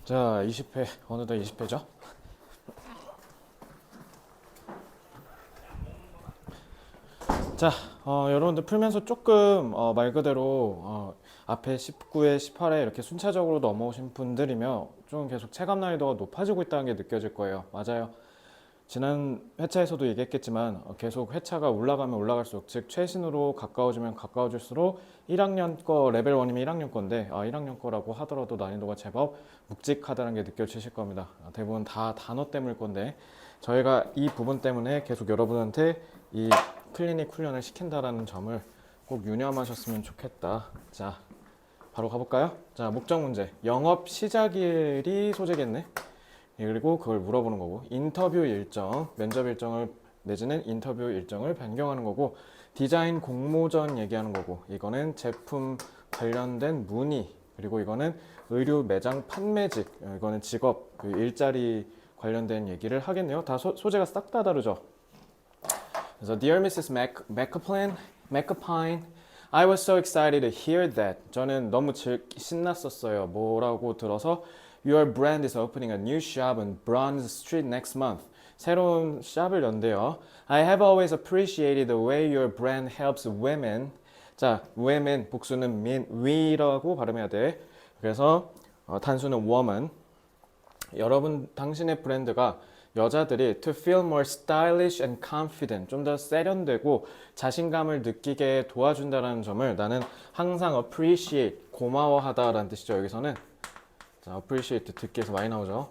자, 20회, 어느덧 20회죠? 자, 여러분들 풀면서 조금 말 그대로 앞에 19회, 18회 이렇게 순차적으로 넘어오신 분들이면 좀 계속 체감 난이도가 높아지고 있다는 게 느껴질 거예요. 맞아요. 지난 회차에서도 얘기했겠지만 계속 회차가 올라가면 올라갈수록, 즉 최신으로 가까워지면 가까워질수록 1학년 거 레벨 1이면 1학년 건데 1학년 거라고 하더라도 난이도가 제법 묵직하다는 게 느껴지실 겁니다. 대부분 다 단어 때문일 건데 저희가 이 부분 때문에 계속 여러분한테 이 클리닉 훈련을 시킨다라는 점을 꼭 유념하셨으면 좋겠다. 자, 바로 가볼까요? 자, 목적 문제. 영업 시작일이 소재겠네. 그리고 그걸 물어보는 거고, 인터뷰 일정, 면접 일정을 내지는 인터뷰 일정을 변경하는 거고, 디자인 공모전 얘기하는 거고, 이거는 제품 관련된 문의, 그리고 이거는 의류 매장 판매직, 이거는 직업, 그 일자리 관련된 얘기를 하겠네요. 다 소재가 싹 다 다르죠. 그래서 Dear Mrs. McApine, I was so excited to hear that. 저는 너무 신났었어요. 뭐라고 들어서 Your brand is opening a new shop on Bronze Street next month. 새로운 샵을 연대요. I have always appreciated the way your brand helps women. 자, women 복수는 we라고 발음해야 돼. 그래서 단수는 woman. 여러분, 당신의 브랜드가 여자들이 to feel more stylish and confident, 좀 더 세련되고 자신감을 느끼게 도와준다는 점을 나는 항상 appreciate, 고마워하다라는 뜻이죠. 여기서는 자, appreciate 듣기에서 많이 나오죠.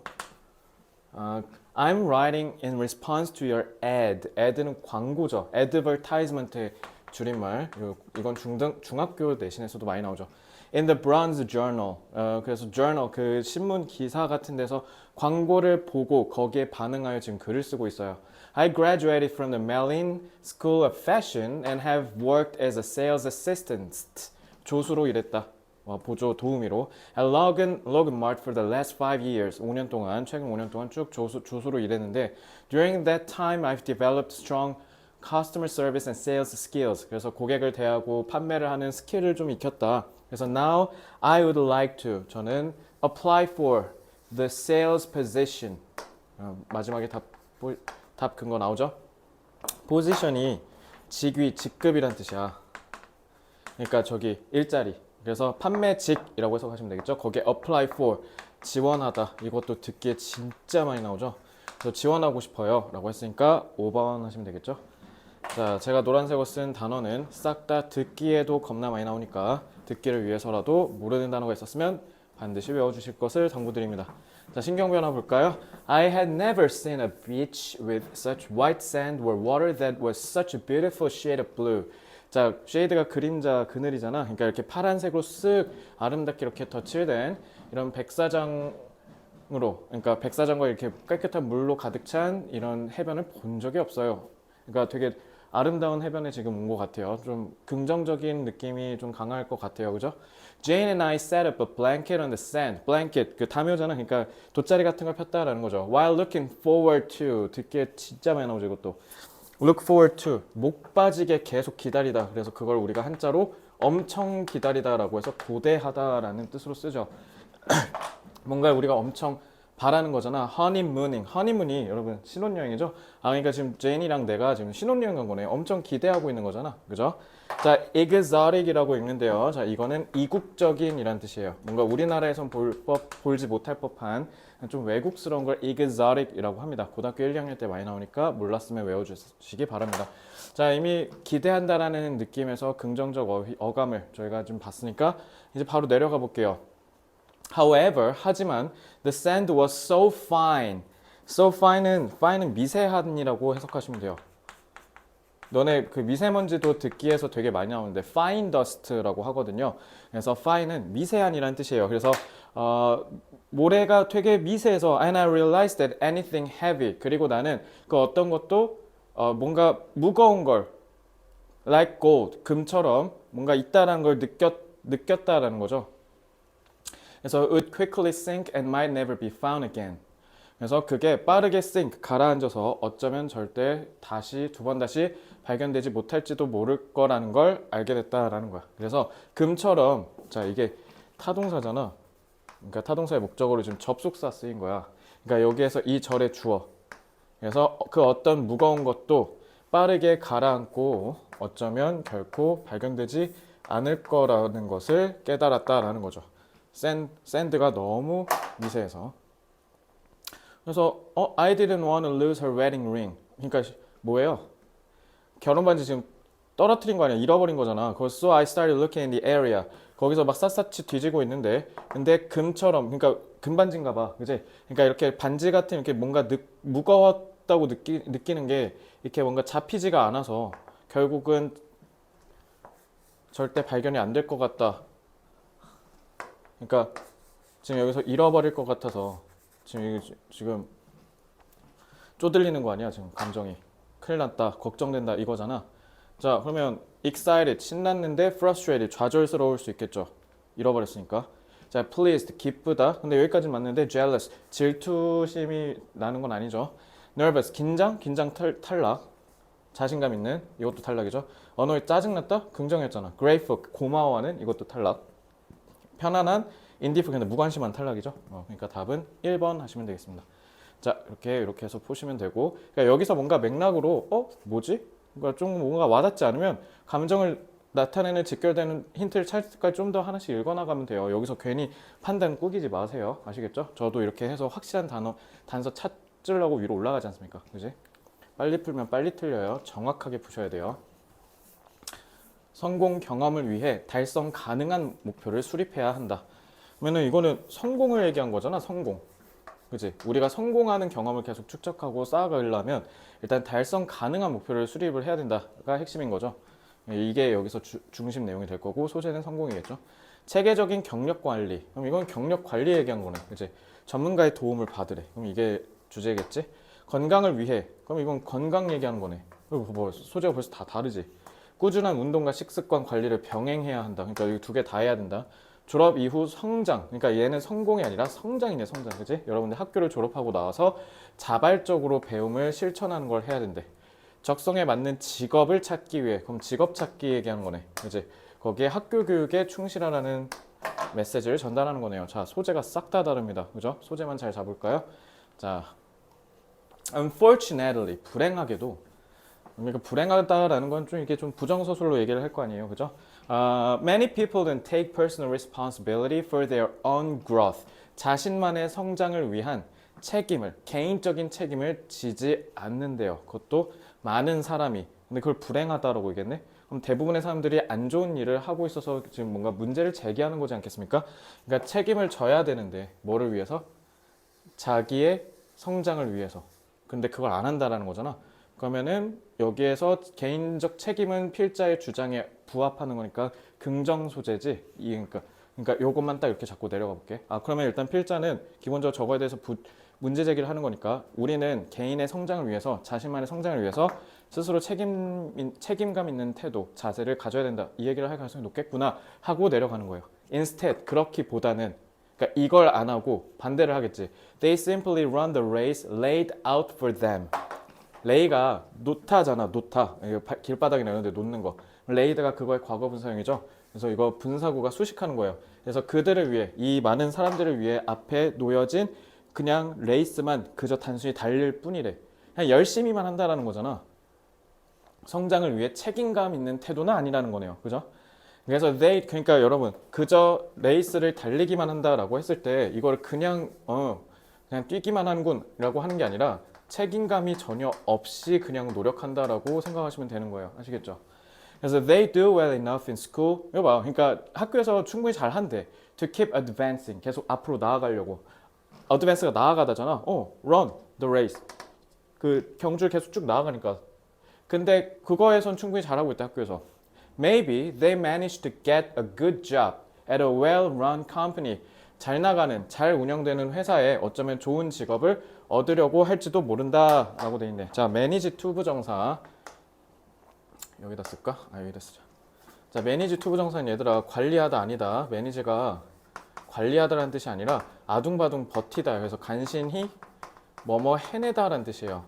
I'm writing in response to your ad. ad는 광고죠. advertisement의 줄임말. 이건 중학교 내신에서도 많이 나오죠. In the Bronze Journal. 그래서 journal, 그 신문 기사 같은 데서 광고를 보고 거기에 반응하여 지금 글을 쓰고 있어요. I graduated from the Mellin School of Fashion and have worked as a sales assistant. 조수로 일했다. 보조 도우미로. at Logan Mart for the last 5 years. 5년 동안, 최근 5년 동안 쭉 조수로 일했는데 during that time I've developed strong customer service and sales skills. 그래서 고객을 대하고 판매를 하는 스킬을 좀 익혔다. 그래서 now I would like to, 저는 apply for the sales position. 마지막에 답 근거 나오죠? position이 직위, 직급이란 뜻이야. 그러니까 저기 일자리. 그래서 판매직이라고 해석하시면 되겠죠. 거기에 apply for, 지원하다. 이것도 듣기에 진짜 많이 나오죠. 그래서 지원하고 싶어요 라고 했으니까 5번 하시면 되겠죠. 자, 제가 노란색으로 쓴 단어는 싹 다 듣기에도 겁나 많이 나오니까 듣기를 위해서라도 모르는 단어가 있었으면 반드시 외워주실 것을 당부드립니다. 자, 신경 변화 볼까요? I had never seen a beach with such white sand or water that was such a beautiful shade of blue. 자, 쉐이드가 그림자, 그늘이잖아. 그러니까 이렇게 파란색으로 쓱 아름답게 이렇게 덧칠된 이런 백사장으로, 그러니까 백사장과 이렇게 깨끗한 물로 가득 찬 이런 해변을 본 적이 없어요. 그러니까 되게 아름다운 해변에 지금 온 것 같아요. 좀 긍정적인 느낌이 좀 강할 것 같아요. 그죠? Jane and I set up a blanket on the sand. blanket, 그 담요잖아. 그러니까 돗자리 같은 걸 폈다라는 거죠. While looking forward to, 듣기에 진짜 많이 나오죠, 이것도. Look forward to, 목 빠지게 계속 기다리다. 그래서 그걸 우리가 한자로 엄청 기다리다라고 해서 고대하다라는 뜻으로 쓰죠. 뭔가 우리가 엄청 바라는 거잖아. 허니무닝. 허니문이 여러분 신혼여행이죠. 그러니까 지금 제인이랑 내가 지금 신혼여행 간 거네. 엄청 기대하고 있는 거잖아. 그죠? 자, exotic이라고 읽는데요. 자, 이거는 이국적인 이란 뜻이에요. 뭔가 우리나라에선 볼지 못할 법한 좀 외국스러운 걸 exotic이라고 합니다. 고등학교 1, 2학년 때 많이 나오니까 몰랐으면 외워주시기 바랍니다. 자, 이미 기대한다라는 느낌에서 긍정적 어감을 저희가 좀 봤으니까 이제 바로 내려가 볼게요. However, 하지만 the sand was so fine. So fine은 미세한이라고 해석하시면 돼요. 너네 그 미세먼지도 듣기에서 되게 많이 나오는데 fine dust라고 하거든요. 그래서 fine은 미세한이라는 뜻이에요. 그래서 모래가 되게 미세해서 and I realized that anything heavy. 그리고 나는 그 어떤 것도 뭔가 무거운 걸 like gold, 금처럼 뭔가 있다라는 걸 느꼈다라는 거죠. 그래서 it would quickly sink and might never be found again. 그래서 그게 빠르게 sink, 가라앉아서 어쩌면 절대 두 번 다시 발견되지 못할지도 모를 거라는 걸 알게 됐다라는 거야. 그래서 금처럼, 자, 이게 타동사잖아. 그러니까 타동사의 목적어로 지금 접속사 쓰인 거야. 그러니까 여기에서 이 절의 주어. 그래서 그 어떤 무거운 것도 빠르게 가라앉고 어쩌면 결코 발견되지 않을 거라는 것을 깨달았다라는 거죠. 샌드가 너무 미세해서. 그래서 I didn't want to lose her wedding ring. 그러니까 뭐예요? 결혼 반지 지금 떨어뜨린 거 아니야? 잃어버린 거잖아. So I started looking in the area. 거기서 막 샅샅이 뒤지고 있는데, 근데 금처럼, 그러니까 금반지인가 봐, 그지? 그러니까 이렇게 반지 같은 이렇게 뭔가 무거웠다고 느끼는 게 이렇게 뭔가 잡히지가 않아서 결국은 절대 발견이 안 될 것 같다. 그러니까 지금 여기서 잃어버릴 것 같아서 지금 쪼들리는 거 아니야? 지금 감정이 큰일 났다, 걱정된다 이거잖아. 자, 그러면 excited 신났는데 frustrated 좌절스러울 수 있겠죠. 잃어버렸으니까. 자, pleased 기쁘다. 근데 여기까지 맞는데 jealous 질투심이 나는 건 아니죠. nervous 긴장 탈락. 자신감 있는 이것도 탈락이죠. annoyed 짜증났다 긍정했잖아. grateful 고마워하는 이것도 탈락. 편안한 indifferent 무관심한 탈락이죠. 그러니까 답은 1번 하시면 되겠습니다. 자, 이렇게 해서 보시면 되고, 그러니까 여기서 뭔가 맥락으로 뭐지? 그러니까 좀 뭔가 와닿지 않으면 감정을 나타내는 직결되는 힌트를 찾을 때까지 좀 더 하나씩 읽어나가면 돼요. 여기서 괜히 판단 꾸기지 마세요. 아시겠죠? 저도 이렇게 해서 확실한 단서 찾으려고 위로 올라가지 않습니까? 그지? 빨리 풀면 빨리 틀려요. 정확하게 푸셔야 돼요. 성공 경험을 위해 달성 가능한 목표를 수립해야 한다. 그러면은 이거는 성공을 얘기한 거잖아. 성공. 그치? 우리가 성공하는 경험을 계속 축적하고 쌓아가려면 일단 달성 가능한 목표를 수립을 해야 된다가 핵심인 거죠. 이게 여기서 중심 내용이 될 거고, 소재는 성공이겠죠. 체계적인 경력 관리. 그럼 이건 경력 관리 얘기한 거네. 그치? 전문가의 도움을 받으래. 그럼 이게 주제겠지? 건강을 위해. 그럼 이건 건강 얘기하는 거네. 뭐 소재가 벌써 다 다르지. 꾸준한 운동과 식습관 관리를 병행해야 한다. 그러니까 이 두 개 다 해야 된다. 졸업 이후 성장, 그러니까 얘는 성공이 아니라 성장이네. 성장, 그치? 여러분들 학교를 졸업하고 나와서 자발적으로 배움을 실천하는 걸 해야 된대. 적성에 맞는 직업을 찾기 위해, 그럼 직업 찾기 얘기하는 거네, 그치? 거기에 학교 교육에 충실하라는 메시지를 전달하는 거네요. 자, 소재가 싹 다 다릅니다, 그죠? 소재만 잘 잡을까요? 자, unfortunately 불행하게도, 그러니까 불행하다라는 건 좀 이렇게 좀 부정서술로 얘기를 할 거 아니에요, 그죠? Many people don't take personal responsibility for their own growth. 자신만의 성장을 위한 책임을, 개인적인 책임을 지지 않는데요. 그것도 많은 사람이. 근데 그걸 불행하다라고 얘기했네? 그럼 대부분의 사람들이 안 좋은 일을 하고 있어서 지금 뭔가 문제를 제기하는 거지 않겠습니까? 그러니까 책임을 져야 되는데 뭐를 위해서? 자기의 성장을 위해서. 근데 그걸 안 한다라는 거잖아. 그러면은 여기에서 개인적 책임은 필자의 주장에 부합하는 거니까 긍정 소재지. 그러니까 요것만 딱 이렇게 잡고 내려가 볼게. 그러면 일단 필자는 기본적으로 저거에 대해서 문제 제기를 하는 거니까 우리는 개인의 성장을 위해서, 자신만의 성장을 위해서 스스로 책임감 있는 태도, 자세를 가져야 된다. 이 얘기를 할 가능성이 높겠구나 하고 내려가는 거예요. Instead, 그렇기보다는, 그러니까 이걸 안 하고 반대를 하겠지. They simply run the race laid out for them. 레이가 놓다잖아. 놓다. 길바닥에 내는데 놓는 거. 레이드가 그거의 과거 분사형이죠. 그래서 이거 분사구가 수식하는 거예요. 그래서 그들을 위해, 이 많은 사람들을 위해 앞에 놓여진 그냥 레이스만 그저 단순히 달릴 뿐이래. 그냥 열심히만 한다라는 거잖아. 성장을 위해 책임감 있는 태도는 아니라는 거네요. 그죠? 그래서 그러니까 여러분, 그저 레이스를 달리기만 한다라고 했을 때 이걸 그냥 뛰기만 하는군라고 하는 게 아니라 책임감이 전혀 없이 그냥 노력한다라고 생각하시면 되는 거예요. 아시겠죠? 그래서 they do well enough in school. 이거 봐. 그러니까 학교에서 충분히 잘 한대. To keep advancing. 계속 앞으로 나아가려고. advance가 나아가다잖아. run the race. 그 경주를 계속 쭉 나아가니까. 근데 그거에선 충분히 잘하고 있다, 학교에서. Maybe they managed to get a good job at a well-run company. 잘 나가는, 잘 운영되는 회사에 어쩌면 좋은 직업을 얻으려고 할지도 모른다 라고 돼 있네. 자, manage to 부정사 여기다 쓸까? 여기다 쓰자. 자, manage to 부정사는 얘들아 관리하다 아니다. manage가 관리하다라는 뜻이 아니라 아둥바둥 버티다. 그래서 간신히 뭐뭐 해내다 라는 뜻이에요.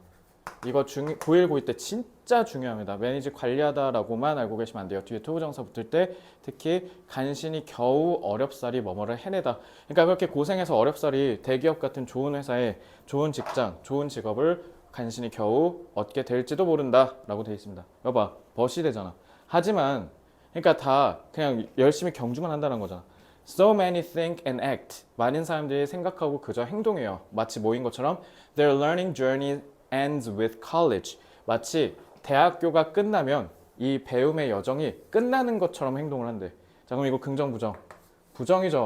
이거 고1, 고2 때 진짜 중요합니다. manage 관리하다라고만 알고 계시면 안 돼요. 뒤에 투부정사 붙을 때 특히 간신히 겨우 어렵사리 뭐뭐를 해내다. 그러니까 그렇게 고생해서 어렵사리 대기업 같은 좋은 회사에 좋은 직장, 좋은 직업을 간신히 겨우 얻게 될지도 모른다라고 되어 있습니다. 여봐, 벗이 되잖아. 하지만 그러니까 다 그냥 열심히 경주만 한다는 거잖아. So many think and act. 많은 사람들이 생각하고 그저 행동해요. 마치 뭐인 것처럼 their learning journey ends with college. 마치 대학교가 끝나면 이 배움의 여정이 끝나는 것처럼 행동을 한대. 자, 그럼 이거 긍정, 부정? 부정이죠.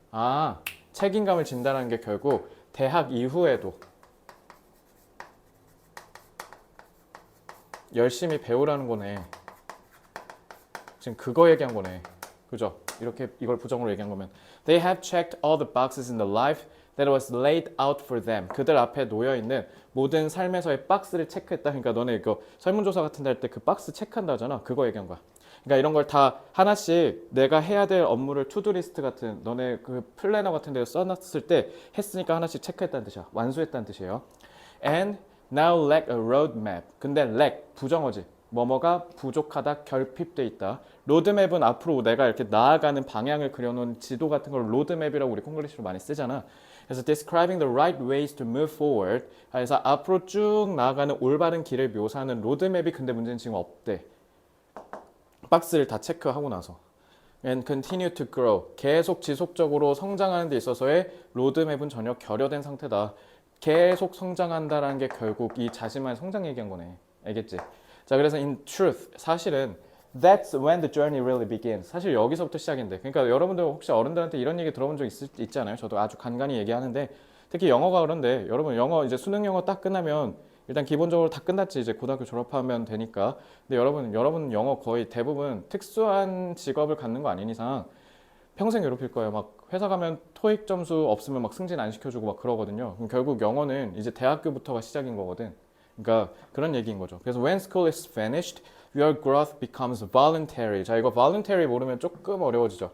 아, 책임감을 진다는 게 결국 대학 이후에도 열심히 배우라는 거네. 지금 그거 얘기한 거네. 그죠? 이렇게 이걸 부정으로 얘기한 거면 They have checked all the boxes in the life that was laid out for them. 그들 앞에 놓여 있는 모든 삶에서의 박스를 체크했다. 그러니까 너네 이거 설문조사 같은 데 할 때 그 박스 체크한다 하잖아. 그거 얘기한 거야. 그러니까 이런 걸 다 하나씩 내가 해야 될 업무를 투두 리스트 같은 너네 그 플래너 같은 데서 써놨을 때 했으니까 하나씩 체크했다는 뜻이야. 완수했다는 뜻이에요. And now lack a roadmap. 근데 lack 부정어지. 뭐뭐가 부족하다, 결핍돼 있다. 로드맵은 앞으로 내가 이렇게 나아가는 방향을 그려놓은 지도 같은 걸 로드맵이라고 우리 콩글리시로 많이 쓰잖아. 그래서 describing the right ways to move forward. 그래서 앞으로 쭉 나아가는 올바른 길을 묘사하는 로드맵이 근데 문제는 지금 없대. 박스를 다 체크하고 나서. And continue to grow. 계속 지속적으로 성장하는 데 있어서의 로드맵은 전혀 결여된 상태다. 계속 성장한다라는 게 결국 이 자신만의 성장 얘기한 거네. 알겠지? 자, 그래서 in truth, 사실은 that's when the journey really begins. 사실 여기서부터 시작인데. 그러니까 여러분들 혹시 어른들한테 이런 얘기 들어본 적 있잖아요. 저도 아주 간간히 얘기하는데 특히 영어가 그런데 여러분 영어 이제 수능 영어 딱 끝나면 일단 기본적으로 다 끝났지. 이제 고등학교 졸업하면 되니까. 근데 여러분 영어 거의 대부분 특수한 직업을 갖는 거 아닌 이상 평생 괴롭힐 거예요. 막 회사 가면 토익 점수 없으면 막 승진 안 시켜주고 막 그러거든요. 그럼 결국 영어는 이제 대학교부터가 시작인 거거든. 그러니까 그런 얘기인 거죠. 그래서 when school is finished, your growth becomes voluntary. 자, 이거 voluntary 모르면 조금 어려워지죠.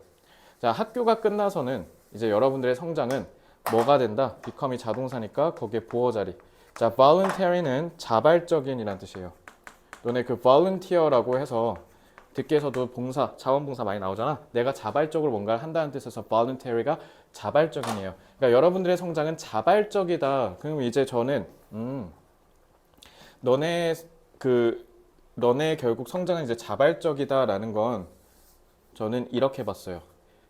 자, 학교가 끝나서는 이제 여러분들의 성장은 뭐가 된다? become이 자동사니까 거기에 보어 자리. 자, voluntary는 자발적인이란 뜻이에요. 너네 그 volunteer라고 해서 듣기에서도 봉사, 자원봉사 많이 나오잖아. 내가 자발적으로 뭔가를 한다는 뜻에서 voluntary가 자발적인이에요. 그러니까 여러분들의 성장은 자발적이다. 그럼 이제 저는 너네 결국 성장은 이제 자발적이다라는 건 저는 이렇게 봤어요.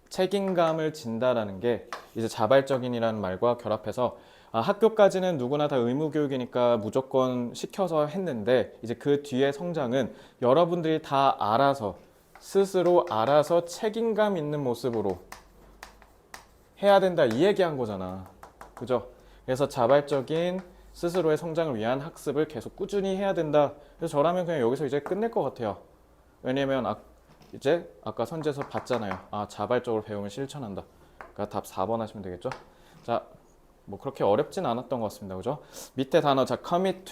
책임감을 진다라는 게 이제 자발적인이라는 말과 결합해서 학교까지는 누구나 다 의무 교육이니까 무조건 시켜서 했는데 이제 그 뒤에 성장은 여러분들이 다 알아서 스스로 알아서 책임감 있는 모습으로 해야 된다 이 얘기한 거잖아. 그죠? 그래서 자발적인 스스로의 성장을 위한 학습을 계속 꾸준히 해야 된다. 그래서 저라면 그냥 여기서 이제 끝낼 것 같아요. 왜냐면 이제 아까 선지에서 봤잖아요. 자발적으로 배움을 실천한다. 그러니까 답 4번 하시면 되겠죠? 자, 뭐 그렇게 어렵진 않았던 것 같습니다. 그죠? 밑에 단어, 자, commit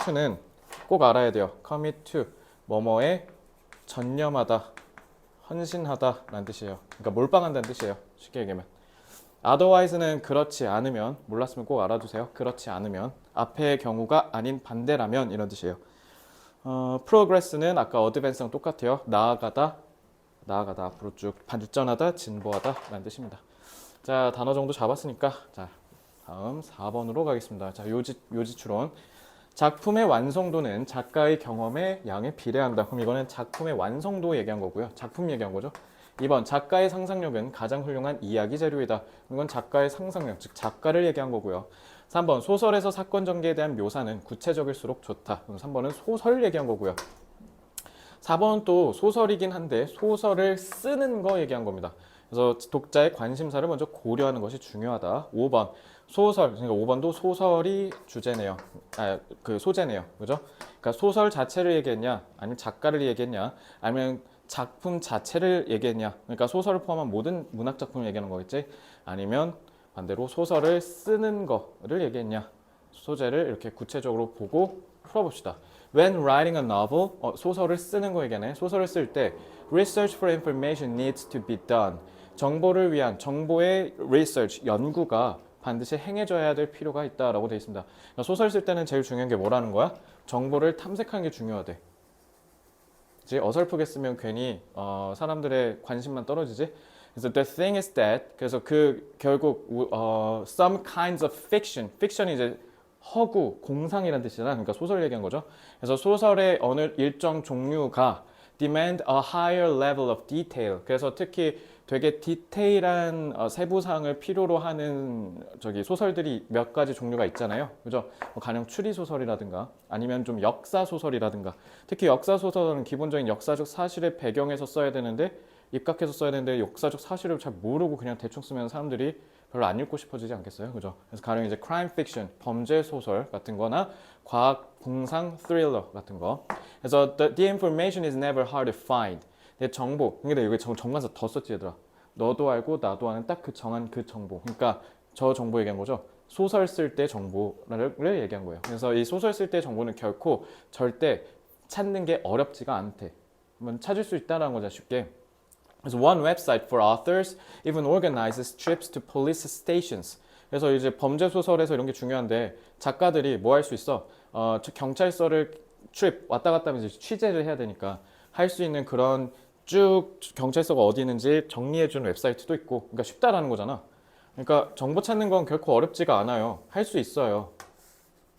to는 꼭 알아야 돼요. commit to, 뭐뭐에 전념하다, 헌신하다 라는 뜻이에요. 그러니까 몰빵한다는 뜻이에요. 쉽게 얘기하면. otherwise는 그렇지 않으면, 몰랐으면 꼭 알아두세요. 그렇지 않으면, 앞의 경우가 아닌 반대라면 이런 뜻이에요. progress는 아까 advance랑 똑같아요. 나아가다 앞으로 쭉 발전하다, 진보하다 라는 뜻입니다. 자, 단어 정도 잡았으니까 자, 다음 4번으로 가겠습니다. 자, 요지추론. 작품의 완성도는 작가의 경험의 양에 비례한다. 그럼 이거는 작품의 완성도 얘기한 거고요. 작품 얘기한 거죠. 2번, 작가의 상상력은 가장 훌륭한 이야기 재료이다. 이건 작가의 상상력, 즉 작가를 얘기한 거고요. 3번, 소설에서 사건 전개에 대한 묘사는 구체적일수록 좋다. 그럼 3번은 소설 얘기한 거고요. 4번은 또 소설이긴 한데 소설을 쓰는 거 얘기한 겁니다. 그래서 독자의 관심사를 먼저 고려하는 것이 중요하다. 5번, 소설, 그러니까 5번도 소설이 주제네요. 그 소재네요. 그죠? 그러니까 소설 자체를 얘기했냐, 아니면 작가를 얘기했냐, 아니면 작품 자체를 얘기했냐. 그러니까 소설을 포함한 모든 문학 작품을 얘기하는 거겠지. 아니면 반대로 소설을 쓰는 거를 얘기했냐. 소재를 이렇게 구체적으로 보고 풀어봅시다. When writing a novel, 소설을 쓰는 거 얘기하네. 소설을 쓸 때 research for information needs to be done. 정보를 위한 정보의 research, 연구가 반드시 행해져야 될 필요가 있다라고 되어 있습니다. 그러니까 소설 쓸 때는 제일 중요한 게 뭐라는 거야? 정보를 탐색하는 게 중요하대. 이제 어설프게 쓰면 괜히 사람들의 관심만 떨어지지. 그래서 the thing is that 그래서 그 결국 some kinds of fiction, fiction이 이제 허구, 공상이라는 뜻이잖아. 그러니까 소설 얘기한 거죠. 그래서 소설의 어느 일정 종류가 demand a higher level of detail. 그래서 특히 되게 디테일한 세부사항을 필요로 하는 소설들이 몇 가지 종류가 있잖아요. 그죠? 뭐 가령 추리 소설이라든가 아니면 좀 역사 소설이라든가. 특히 역사 소설은 기본적인 역사적 사실의 배경에서 써야 되는데 입각해서 써야 되는데 역사적 사실을 잘 모르고 그냥 대충 쓰면 사람들이 별로 안 읽고 싶어지지 않겠어요? 그죠? 그래서 가령 이제 crime fiction, 범죄 소설 같은 거나 과학, 공상, thriller 같은 거. 그래서 the information is never hard to find. 내 정보. 근데 여기 정관사 더 썼지 얘들아. 너도 알고 나도 아는 딱 그 정한 그 정보. 그러니까 저 정보 얘기한 거죠. 소설 쓸 때 정보를 얘기한 거예요. 그래서 이 소설 쓸 때 정보는 결코 절대 찾는 게 어렵지가 않대. 찾을 수 있다는 거죠, 쉽게. 그래서 one website for authors even organizes trips to police stations. 그래서 이제 범죄 소설에서 이런 게 중요한데 작가들이 뭐 할 수 있어? 경찰서를 trip 왔다 갔다 하면서 취재를 해야 되니까 할 수 있는 그런 쭉 경찰서가 어디 있는지 정리해주는 웹사이트도 있고, 그러니까 쉽다라는 거잖아. 그러니까 정보 찾는 건 결코 어렵지가 않아요. 할 수 있어요.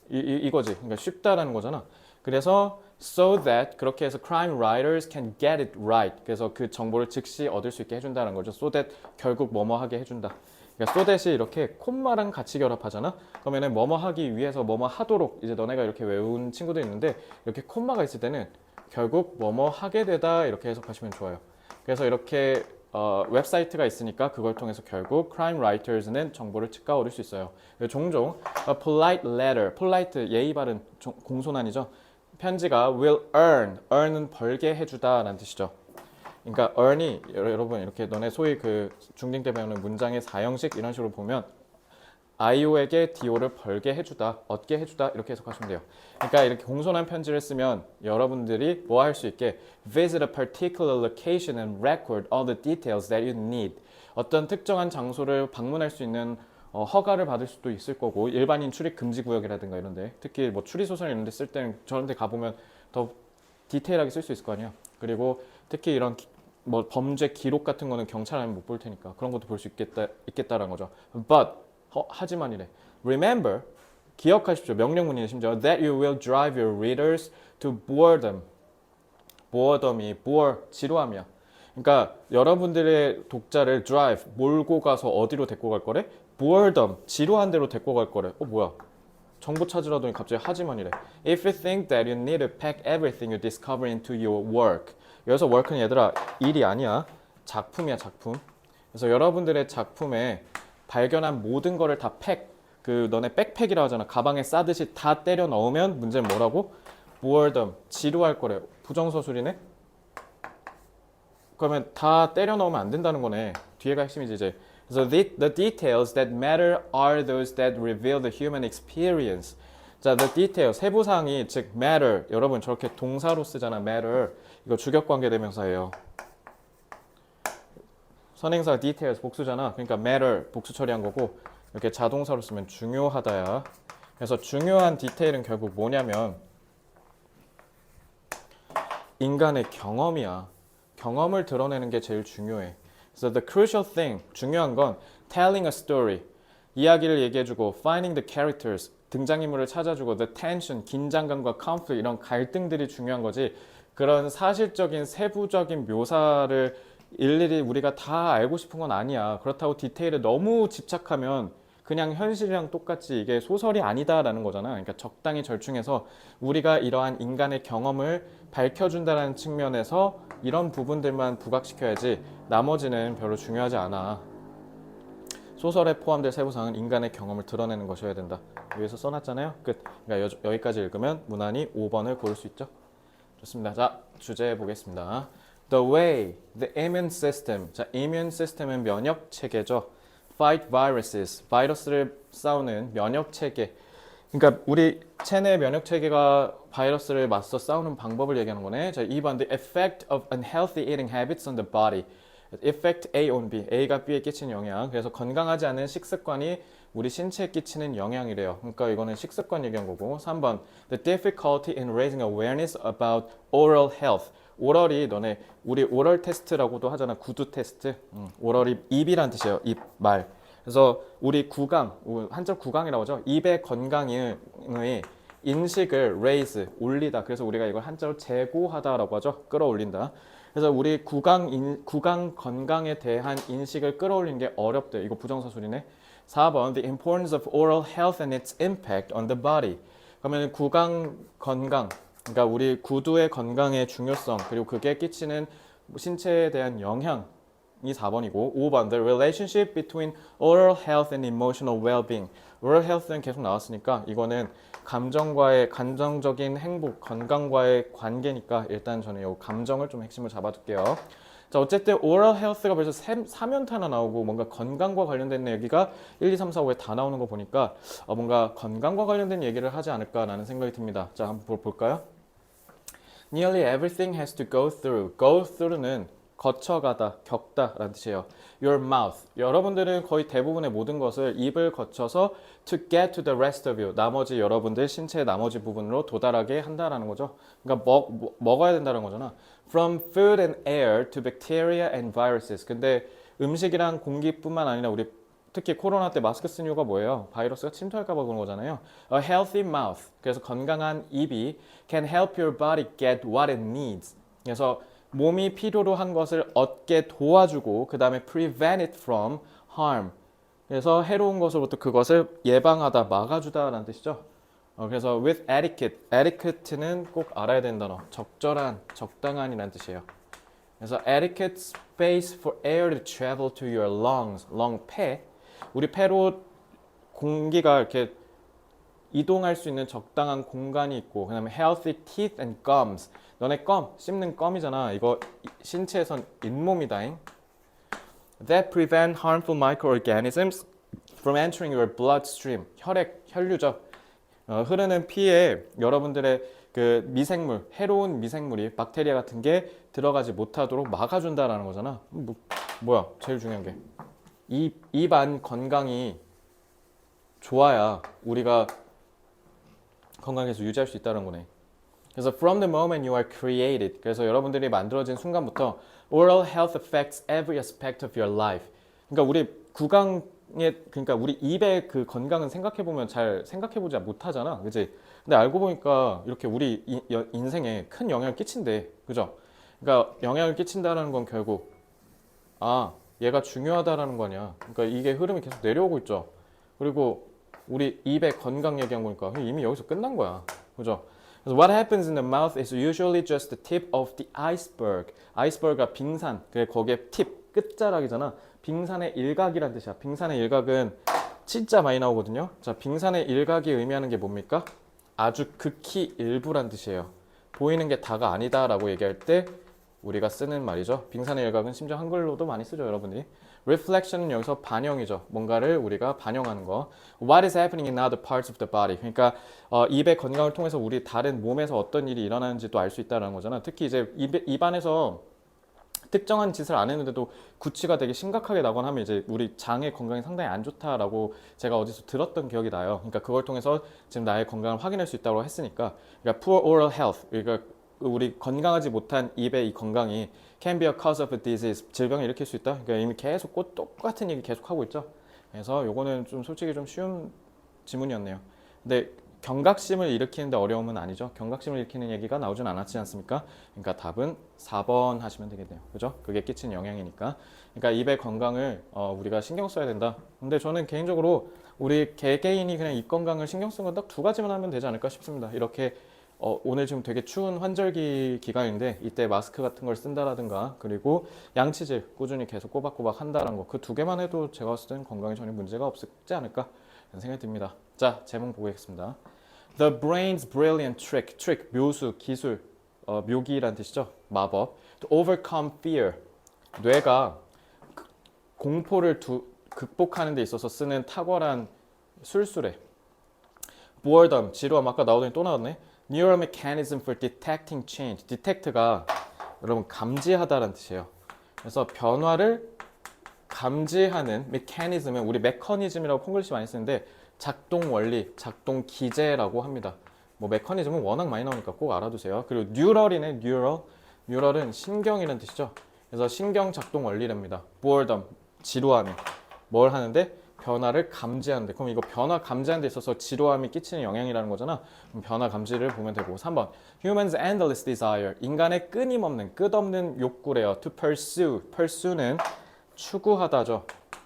이거지. 그러니까 쉽다라는 거잖아. 그래서 so that 그렇게 해서 crime writers can get it right. 그래서 그 정보를 즉시 얻을 수 있게 해준다는 거죠. so that 결국 뭐뭐 하게 해준다. 그러니까 so that이 이렇게 콤마랑 같이 결합하잖아. 그러면은 뭐뭐 하기 위해서 뭐뭐 하도록 이제 너네가 이렇게 외운 친구도 있는데 이렇게 콤마가 있을 때는 결국 뭐뭐 하게 되다 이렇게 해석하시면 좋아요. 그래서 이렇게 웹사이트가 있으니까 그걸 통해서 결국 crime writers는 정보를 즉각 얻을 수 있어요. 종종 polite letter, polite 예의 바른 공손한이죠. 편지가 will earn은 벌게 해주다 라는 뜻이죠. 그러니까 earn이 여러분 이렇게 너네 소위 그 중딩 때 배우는 문장의 사형식 이런 식으로 보면 IO에게 DO를 벌게 해주다, 얻게 해주다 이렇게 해석하시면 돼요. 그러니까 이렇게 공손한 편지를 쓰면 여러분들이 뭐 할 수 있게 visit a particular location and record all the details that you need. 어떤 특정한 장소를 방문할 수 있는 허가를 받을 수도 있을 거고 일반인 출입 금지 구역이라든가 이런데 특히 뭐 추리 소설 이런 데 쓸 때는 저런 데 가보면 더 디테일하게 쓸 수 있을 거 아니야. 그리고 특히 이런 뭐 범죄 기록 같은 거는 경찰 아니면 못 볼 테니까 그런 것도 볼 수 있겠다라는 거죠. But 하지만이래. Remember, 기억하십시오. 명령문이네 심지어. That you will drive your readers to boredom. boredom이 bore, 지루함이야. 그러니까 여러분들의 독자를 drive, 몰고 가서 어디로 데리고 갈 거래? boredom, 지루한 데로 데리고 갈 거래. 뭐야? 정보 찾으라더니 갑자기 하지만이래. If you think that you need to pack everything you discover into your work. 여기서 work는 얘들아 일이 아니야. 작품이야, 작품. 그래서 여러분들의 작품에 발견한 모든 거를 다 그 너네 백팩이라고 하잖아. 가방에 싸듯이 다 때려 넣으면 문제는 뭐라고? boredom, 지루할 거래. 부정서술이네? 그러면 다 때려 넣으면 안 된다는 거네. 뒤에가 핵심이지 이제. 그래서 the details that matter are those that reveal the human experience. 자, the details, 세부사항이 즉 matter. 여러분 저렇게 동사로 쓰잖아. matter. 이거 주격관계 대명사예요. 선행사 details 복수잖아. 그러니까 matter 복수 처리한 거고 이렇게 자동사로 쓰면 중요하다야. 그래서 중요한 디테일은 결국 뭐냐면 인간의 경험이야. 경험을 드러내는 게 제일 중요해. 그래서 the crucial thing, 중요한 건 telling a story, 이야기를 얘기해주고 finding the characters, 등장인물을 찾아주고 the tension, 긴장감과 conflict, 이런 갈등들이 중요한 거지. 그런 사실적인 세부적인 묘사를 일일이 우리가 다 알고 싶은 건 아니야. 그렇다고 디테일에 너무 집착하면 그냥 현실이랑 똑같이 이게 소설이 아니다라는 거잖아. 그러니까 적당히 절충해서 우리가 이러한 인간의 경험을 밝혀준다는 측면에서 이런 부분들만 부각시켜야지 나머지는 별로 중요하지 않아. 소설에 포함될 세부사항은 인간의 경험을 드러내는 것이어야 된다. 여기서 써놨잖아요. 끝. 그러니까 여기까지 읽으면 무난히 5번을 고를 수 있죠. 좋습니다. 자, 주제 보겠습니다. The way, the immune system. 자, immune system은 면역 체계죠. Fight viruses, 바이러스를 싸우는 면역 체계. 그러니까 우리 체내 면역 체계가 바이러스를 맞서 싸우는 방법을 얘기하는 거네. 자, 2번, the effect of unhealthy eating habits on the body. Effect A on B. A가 B에 끼치는 영향. 그래서 건강하지 않은 식습관이 우리 신체에 끼치는 영향이래요. 그러니까 이거는 식습관 얘기한 거고. 3번. The difficulty in raising awareness about oral health. 오럴이 너네 우리 오럴 테스트라고도 하잖아. 구두 테스트. 오럴이 입이란 뜻이에요. 입, 말. 그래서 우리 구강, 한자 구강이라고 하죠. 입의 건강의 인식을 raise, 올리다. 그래서 우리가 이걸 한자로 제고하다라고 하죠. 끌어올린다. 그래서 우리 구강 건강에 대한 인식을 끌어올리는 게 어렵대. 이거 부정사술이네. 4번 The importance of oral health and its impact on the body. 그러면 구강 건강, 그러니까 우리 구두의 건강의 중요성 그리고 그게 끼치는 신체에 대한 영향이 4번이고 5번 The relationship between oral health and emotional well-being. oral health는 계속 나왔으니까 이거는 감정적인 행복, 건강과의 관계니까 일단 저는 이 감정을 좀 핵심을 잡아둘게요. 자, 어쨌든 oral health가 벌써 3연타나 나오고 뭔가 건강과 관련된 얘기가 1, 2, 3, 4, 5에 다 나오는 거 보니까 뭔가 건강과 관련된 얘기를 하지 않을까라는 생각이 듭니다. 자, 한번 볼까요? Nearly everything has to go through. Go through는 거쳐가다, 겪다라는 뜻이에요. Your mouth. 여러분들은 거의 대부분의 모든 것을 입을 거쳐서 to get to the rest of you. 나머지 여러분들 신체의 나머지 부분으로 도달하게 한다라는 거죠. 그러니까 먹어야 된다는 거잖아. From food and air to bacteria and viruses. 근데 음식이랑 공기뿐만 아니라 우리 특히 코로나 때 마스크 쓴 이유가 뭐예요? 바이러스가 침투할까 봐 그런 거잖아요. A healthy mouth. 그래서 건강한 입이 can help your body get what it needs. 그래서 몸이 필요로 한 것을 얻게 도와주고 그 다음에 prevent it from harm. 그래서 해로운 것으로부터 그것을 예방하다, 막아주다라는 뜻이죠. 그래서 with etiquette. etiquette는 꼭 알아야 되는 단어. 적절한, 적당한이라는 뜻이에요. 그래서 adequate space for air to travel to your lungs. lung, 폐. 우리 폐로 공기가 이렇게 이동할 수 있는 적당한 공간이 있고 그 다음에 healthy teeth and gums. 너네 껌, 씹는 껌이잖아. 이거 신체에선 잇몸이다잉. That prevent harmful microorganisms from entering your bloodstream. 혈류죠. 흐르는 피에 여러분들의 그 미생물, 해로운 미생물이 박테리아 같은 게 들어가지 못하도록 막아준다라는 거잖아. 뭐야? 제일 중요한 게 입안 건강이 좋아야 우리가 건강해서 유지할 수 있다는 거네. 그래서 from the moment you are created. 그래서 여러분들이 만들어진 순간부터 oral health affects every aspect of your life. 그러니까 우리 그러니까 우리 입의 그 건강은 생각해보면 잘 생각해보지 못하잖아. 그치? 근데 알고 보니까 이렇게 우리 인생에 큰 영향을 끼친대. 그죠? 그러니까 영향을 끼친다는 건 결국 얘가 중요하다라는 거냐. 그러니까 이게 흐름이 계속 내려오고 있죠. 그리고 우리 입의 건강 얘기한 거니까 이미 여기서 끝난 거야. 그죠? 그래서 what happens in the mouth is usually just the tip of the iceberg. 아이스버그가 빙산. 그래 거기에 팁, 끝자락이잖아. 빙산의 일각이란 뜻이야. 빙산의 일각은 진짜 많이 나오거든요. 자, 빙산의 일각이 의미하는 게 뭡니까? 아주 극히 일부란 뜻이에요. 보이는 게 다가 아니다라고 얘기할 때 우리가 쓰는 말이죠. 빙산의 일각은 심지어 한글로도 많이 쓰죠, 여러분들이. Reflection은 여기서 반영이죠. 뭔가를 우리가 반영하는 거. What is happening in other parts of the body? 그러니까 입의 건강을 통해서 우리 다른 몸에서 어떤 일이 일어나는지도 알 수 있다는 거잖아. 특히 이제 입안에서 특정한 짓을 안 했는데도 구취가 되게 심각하게 나거나 하면 이제 우리 장의 건강이 상당히 안 좋다라고 제가 어디서 들었던 기억이 나요. 그러니까 그걸 통해서 지금 나의 건강을 확인할 수 있다고 했으니까. 그러니까 poor oral health. 그러니까 우리 건강하지 못한 입의 이 건강이 can be a cause of a disease. 질병을 일으킬 수 있다. 그러니까 이미 계속 똑같은 얘기 계속 하고 있죠. 그래서 요거는 좀 솔직히 좀 쉬운 지문이었네요. 근데 경각심을 일으키는데 어려움은 아니죠. 경각심을 일으키는 얘기가 나오진 않았지 않습니까? 그러니까 답은 4번 하시면 되겠네요. 그죠? 그게 끼친 영향이니까. 그러니까 입의 건강을 우리가 신경 써야 된다. 근데 저는 개인적으로 우리 개개인이 그냥 입 건강을 신경 쓰는 건 딱 두 가지만 하면 되지 않을까 싶습니다. 이렇게 오늘 지금 되게 추운 환절기 기간인데 이때 마스크 같은 걸 쓴다라든가 그리고 양치질 꾸준히 계속 꼬박꼬박 한다는 거 그 두 개만 해도 제가 봤을 때는 건강에 전혀 문제가 없지 않을까 라는 생각이 듭니다. 자, 제목 보겠습니다. The brain's brilliant trick, 묘수, 기술, 묘기란 뜻이죠. 마법. To overcome fear, 뇌가 공포를 극복하는 데 있어서 쓰는 탁월한 술수래. boredom, 지루함, 아까 나오더니 또 나왔네. Neural mechanism for detecting change. detect가 여러분 감지하다라는 뜻이에요. 그래서 변화를 감지하는 메커니즘은 우리 메커니즘이라고 콩글리시 많이 쓰는데 작동 원리, 작동 기제라고 합니다. 뭐 메커니즘은 워낙 많이 나오니까 꼭 알아두세요. 그리고 뉴럴이네, 뉴럴. 뉴럴은 신경이라는 뜻이죠. 그래서 신경 작동 원리랍니다. boredom, 지루함이 뭘 하는데 변화를 감지하는데 그럼 이거 변화 감지하는 데 있어서 지루함이 끼치는 영향이라는 거잖아. 그럼 변화 감지를 보면 되고 3번 humans endless desire 인간의 끊임없는 끝없는 욕구래요. to pursue, pursue는 추구하다죠.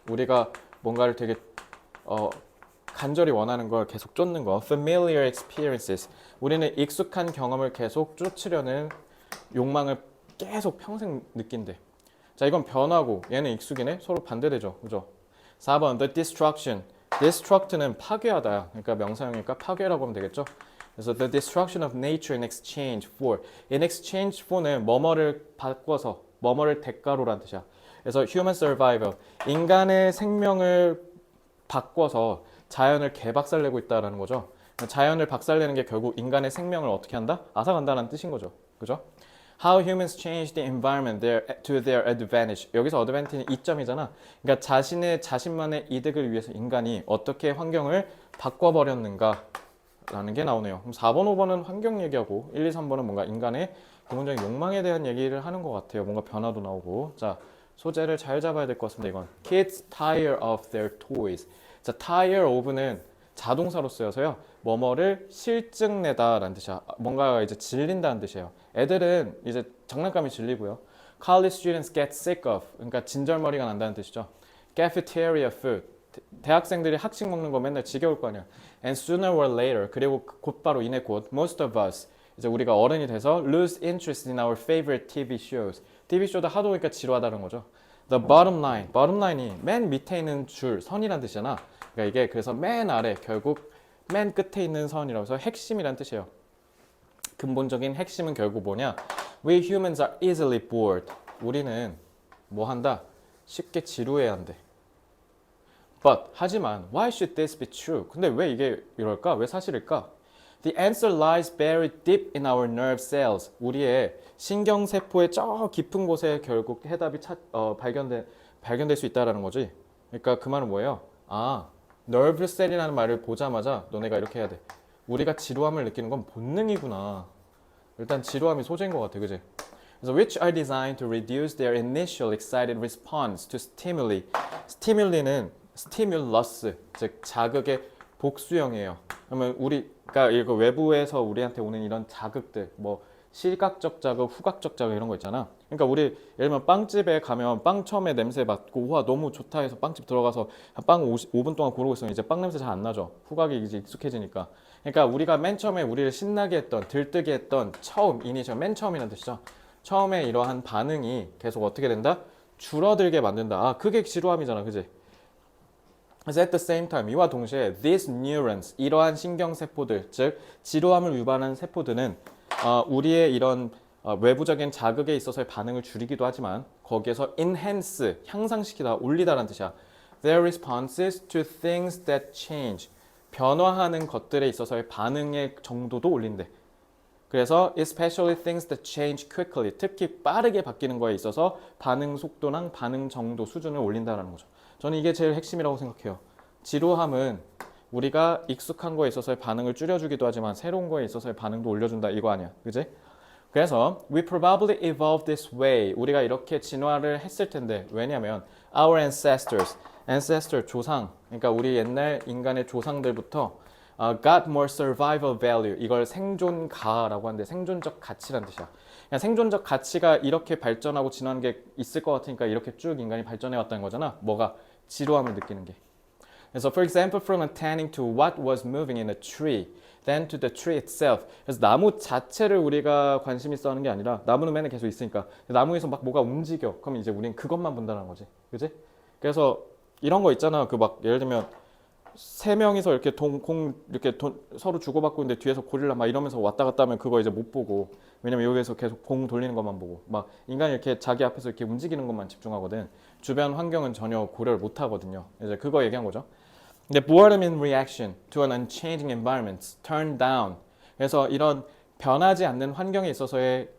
우리가 뭔가를 되게 간절히 원하는 걸 계속 쫓는 거. familiar experiences 우리는 익숙한 경험을 계속 쫓으려는 욕망을 계속 평생 느낀대. 자, 이건 변하고 얘는 익숙이네. 서로 반대되죠. 그죠? 4번 the destruction. destruct는 파괴하다. 그러니까 명사형이니까 파괴라고 하면 되겠죠. 그래서 the destruction of nature in exchange for. in exchange for는 뭐뭐를 바꿔서 뭐뭐를 대가로란 뜻이야. 그래서 human survival. 인간의 생명을 바꿔서 자연을 개박살내고 있다라는 거죠. 자연을 박살내는 게 결국 인간의 생명을 어떻게 한다? 앗아간다는 뜻인 거죠. 그죠? How humans change the environment to their advantage. 여기서 advantage는 이점이잖아. 그러니까 자신만의 이득을 위해서 인간이 어떻게 환경을 바꿔버렸는가 라는 게 나오네요. 그럼 4번, 5번은 환경 얘기하고 1, 2, 3번은 뭔가 인간의 기본적인 욕망에 대한 얘기를 하는 것 같아요. 뭔가 변화도 나오고. 자, 소재를 잘 잡아야 될 것 같습니다. 이건 Kids tire of their toys. 자, tire of는 자동사로 쓰여서요. 뭐뭐를 실증내다 라는 뜻이야. 뭔가가 이제 질린다는 뜻이에요. 애들은 이제 장난감이 질리고요. College students get sick of. 그러니까 진절머리가 난다는 뜻이죠. Cafeteria food. 대학생들이 학식 먹는 거 맨날 지겨울 거 아니야. And sooner or later. 그리고 곧바로 이내 곧 most of us. 이제 우리가 어른이 돼서 lose interest in our favorite TV shows. TV 쇼도 하도 보니까 지루하다는 거죠. The bottom line. bottom line이 맨 밑에 있는 줄, 선이란 뜻이잖아. 그러니까 이게 그래서 맨 아래 결국 맨 끝에 있는 선이라고 해서 핵심이란 뜻이에요. 근본적인 핵심은 결국 뭐냐? We humans are easily bored. 우리는 뭐 한다? 쉽게 지루해야 한대. But 하지만 why should this be true? 근데 왜 이게 이럴까? 왜 사실일까? The answer lies buried deep in our nerve cells. 우리의 신경세포의 저 깊은 곳에 결국 해답이 발견될 수 있다라는 거지. 그러니까 그 말은 뭐예요? nerve cell이라는 말을 보자마자 너네가 이렇게 해야 돼. 우리가 지루함을 느끼는 건 본능이구나. 일단 지루함이 소재인 것 같아, 그지? 그래서 which are designed to reduce their initial excited response to stimuli. stimul이는 stimulus, 즉 자극의 복수형이에요. 그러면 우리가 이거 외부에서 우리한테 오는 이런 자극들, 뭐 시각적 자극, 후각적 자극 이런 거 있잖아. 그러니까 우리 예를 들면 빵집에 가면 빵 처음에 냄새 맡고 와 너무 좋다 해서 빵집 들어가서 빵 5분 동안 고르고 있으면 이제 빵 냄새 잘 안 나죠. 후각이 이제 익숙해지니까. 그러니까 우리가 맨 처음에 우리를 신나게 했던, 들뜨게 했던 처음, 이니셜, 맨 처음이라는 뜻이죠. 처음에 이러한 반응이 계속 어떻게 된다? 줄어들게 만든다. 그게 지루함이잖아, 그지? 그래서 at the same time, 이와 동시에 these neurons, 이러한 신경세포들, 즉 지루함을 유발하는 세포들은 우리의 이런 외부적인 자극에 있어서의 반응을 줄이기도 하지만 거기에서 enhance, 향상시키다, 올리다라는 뜻이야. Their responses to things that change, 변화하는 것들에 있어서의 반응의 정도도 올린대. 그래서 especially things that change quickly, 특히 빠르게 바뀌는 거에 있어서 반응 속도랑 반응 정도 수준을 올린다는 거죠. 저는 이게 제일 핵심이라고 생각해요. 지루함은 우리가 익숙한 거에 있어서의 반응을 줄여주기도 하지만 새로운 거에 있어서의 반응도 올려준다 이거 아니야, 그지? 그래서 we probably evolved this way. 우리가 이렇게 진화를 했을 텐데 왜냐면 our ancestor 조상, 그러니까 우리 옛날 인간의 조상들부터 got more survival value. 이걸 생존가라고 하는데 생존적 가치란 뜻이야. 그냥 생존적 가치가 이렇게 발전하고 진화하는 게 있을 것 같으니까 이렇게 쭉 인간이 발전해 왔다는 거잖아. 뭐가? 지루함을 느끼는 게. 그래서 for example from attending to what was moving in a tree, then to the tree itself. 그래서 나무 자체를 우리가 관심 있어 하는 게 아니라 나무는 맨날 계속 있으니까 나무에서 막 뭐가 움직여. 그럼 이제 우리는 그것만 본다는 거지. 그지? 그래서 이런 거 있잖아. 그 막 예를 들면 세 명이서 이렇게 서로 주고받고 있는데 뒤에서 고릴라 막 이러면서 왔다 갔다 하면 그거 이제 못 보고, 왜냐면 여기에서 계속 공 돌리는 것만 보고 막 인간이 이렇게 자기 앞에서 이렇게 움직이는 것만 집중하거든. 주변 환경은 전혀 고려를 못 하거든요. 이제 그거 얘기한 거죠. 근데 boredom in reaction to an unchanging environment, turn down. 그래서 이런 변하지 않는 환경에 있어서의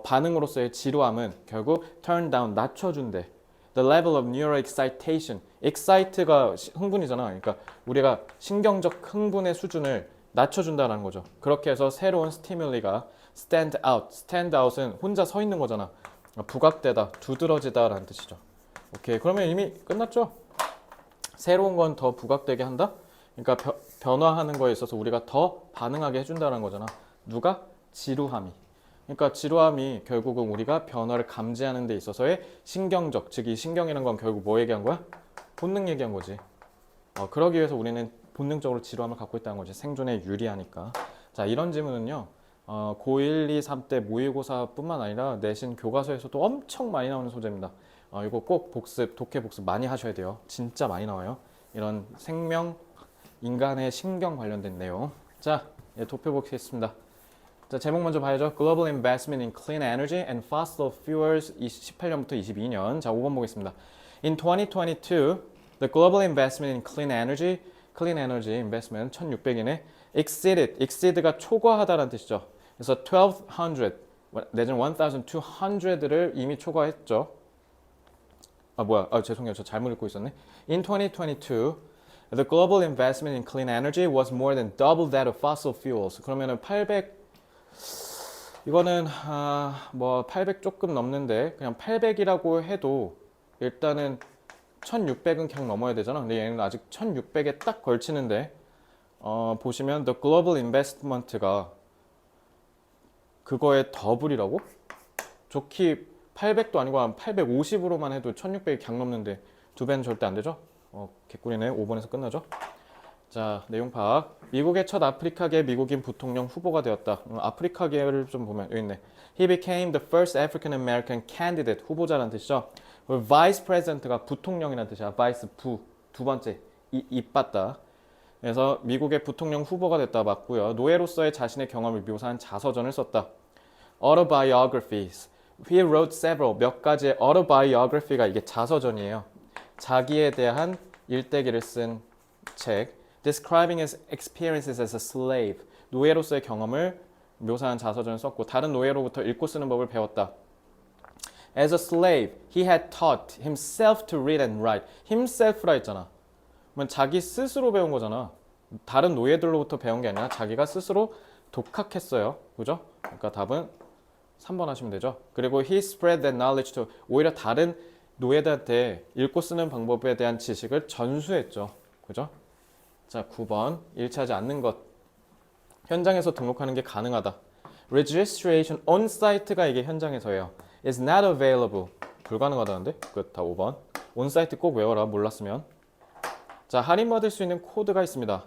반응으로서의 지루함은 결국 turn down, 낮춰준대. The level of neural excitation. excite가 흥분이잖아. 그러니까 우리가 신경적 흥분의 수준을 낮춰준다는 거죠. 그렇게 해서 새로운 스티뮬리가 stand out. stand out은 혼자 서 있는 거잖아. 부각되다, 두드러지다 라는 뜻이죠. 오케이, 그러면 이미 끝났죠? 새로운 건 더 부각되게 한다? 그러니까 변화하는 거에 있어서 우리가 더 반응하게 해준다는 거잖아. 누가? 지루함이. 그러니까 지루함이 결국은 우리가 변화를 감지하는 데 있어서의 신경적, 즉 이 신경이라는 건 결국 뭐 얘기한 거야? 본능 얘기한 거지. 그러기 위해서 우리는 본능적으로 지루함을 갖고 있다는 거지. 생존에 유리하니까. 자, 이런 질문은요. 고1, 2, 3 때 모의고사뿐만 아니라 내신 교과서에서도 엄청 많이 나오는 소재입니다. 이거 꼭 복습, 독해 복습 많이 하셔야 돼요. 진짜 많이 나와요. 이런 생명, 인간의 신경 관련된 내용. 자, 도표보겠습니다. 자, 제목 먼저 봐야죠. Global Investment in Clean Energy and Fossil Fuels 18년부터 22년. 자, 5번 보겠습니다. In 2022, the global investment in clean energy investment 1600이네. exceed가 초과하다라는 뜻이죠. 그래서 1200 내지는 1200를 이미 초과했죠. 죄송해요. 저 잘못 읽고 있었네. In 2022, the global investment in clean energy was more than double that of fossil fuels. 그러면은 800 이거는 800 조금 넘는데 그냥 800이라고 해도 일단은 1600은 그냥 넘어야 되잖아. 근데 얘는 아직 1600에 딱 걸치는데 보시면 the global investment가 그거의 더블이라고? 좋기 800도 아니고 한 850으로만 해도 1600이 그냥 넘는데 두 배는 절대 안 되죠? 개꿀이네. 5번에서 끝나죠? 자, 내용 파악. 미국의 첫 아프리카계 미국인 부통령 후보가 되었다. 아프리카계를 좀 보면 여기 있네. He became the first African American candidate. 후보자라는 뜻이죠. Vice President가 부통령이라는 뜻이야. Vice 두 번째 이빠다. 그래서 미국의 부통령 후보가 됐다 맞고요. 노예로서의 자신의 경험을 묘사한 자서전을 썼다. Autobiographies. He wrote several 몇 가지의 autobiography가 이게 자서전이에요. 자기에 대한 일대기를 쓴 책. Describing his experiences as a slave. 노예로서의 경험을 묘사한 자서전을 썼고 다른 노예로부터 읽고 쓰는 법을 배웠다. As a slave, he had taught himself to read and write. himself라 했잖아. 그러면 자기 스스로 배운 거잖아. 다른 노예들로부터 배운 게 아니라 자기가 스스로 독학했어요. 그죠? 그러니까 답은 3번 하시면 되죠. 그리고 he spread that knowledge to 오히려 다른 노예들한테 읽고 쓰는 방법에 대한 지식을 전수했죠. 그죠? 자, 9번 일치하지 않는 것. 현장에서 등록하는 게 가능하다. Registration on site가 이게 현장에서예요. is not available. 불가능하다는데? 끝. 다 5번. on site 꼭 외워라. 몰랐으면. 자, 할인받을 수 있는 코드가 있습니다.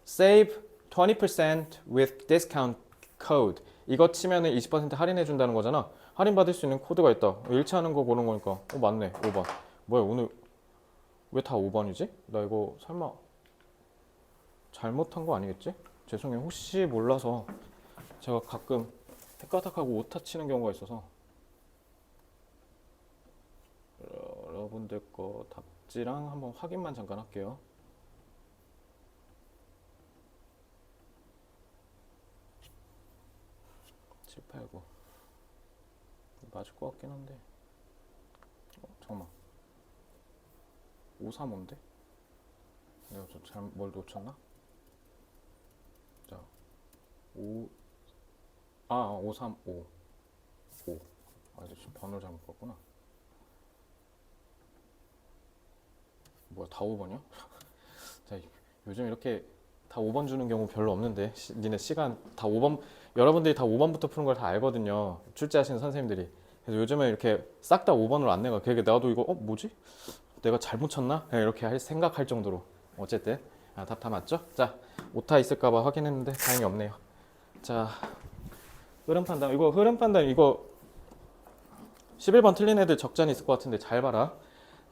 Save 20% with discount code. 이거 치면은 20% 할인해 준다는 거잖아. 할인받을 수 있는 코드가 있다. 일치하는 거 보는 거니까. 맞네. 5번. 뭐야, 오늘 왜 다 5번이지? 나 이거 설마 잘못한 거 아니겠지? 죄송해요. 혹시 몰라서 제가 가끔 헷가닥하고 오타 치는 경우가 있어서 여러분들 거 답지랑 한번 확인만 잠깐 할게요. (789) 맞을 것 같긴 한데 잠깐만 535인데? 내가 뭘 놓쳤나? 자, 535 5. 지금 번호를 잘못 봤구나. 뭐야, 다 5번이야? 자, 요즘 이렇게 다 5번 주는 경우 별로 없는데 니네 시간 다 5번 여러분들이 다 5번부터 푸는 걸 다 알거든요. 출제하시는 선생님들이. 그래서 요즘에 이렇게 싹 다 5번으로 안 내가. 그러니까 나도 이거 뭐지? 내가 잘못 쳤나? 이렇게 생각할 정도로. 어쨌든 답 다 맞죠? 자, 오타 있을까봐 확인했는데 다행히 없네요. 자, 흐름 판단. 이거 흐름 판단 이거 11번 틀린 애들 적잖이 있을 것 같은데 잘 봐라.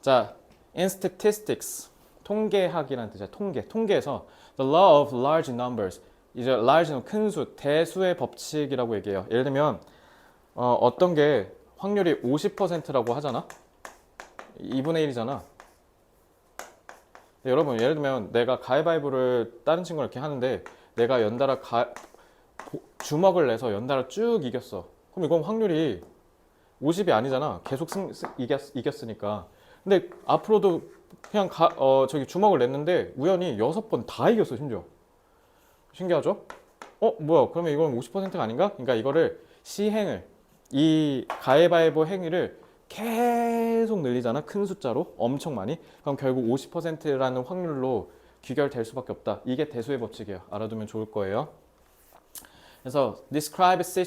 자, in statistics 통계학이라는 뜻이야. 통계에서 the law of large numbers. 이제 large는 큰 수, 대수의 법칙이라고 얘기해요. 예를 들면 어떤 게 확률이 50%라고 하잖아. 2분의 1이잖아. 여러분 예를 들면 내가 가위바위보를 다른 친구랑 이렇게 하는데 내가 연달아 주먹을 내서 연달아 쭉 이겼어. 그럼 이건 확률이 50이 아니잖아. 계속 이겼으니까. 근데 앞으로도 그냥 저기 주먹을 냈는데 우연히 6번 다 이겼어, 심지어. 신기하죠? 뭐야? 그러면 이건 50%가 아닌가? 그러니까 이거를 시행을 이 가위바위보 행위를 계속 늘리잖아. 큰 숫자로 엄청 많이. 그럼 결국 50%라는 확률로 귀결될 수밖에 없다. 이게 대수의 법칙이에요. 알아두면 좋을 거예요. 그래서 describes a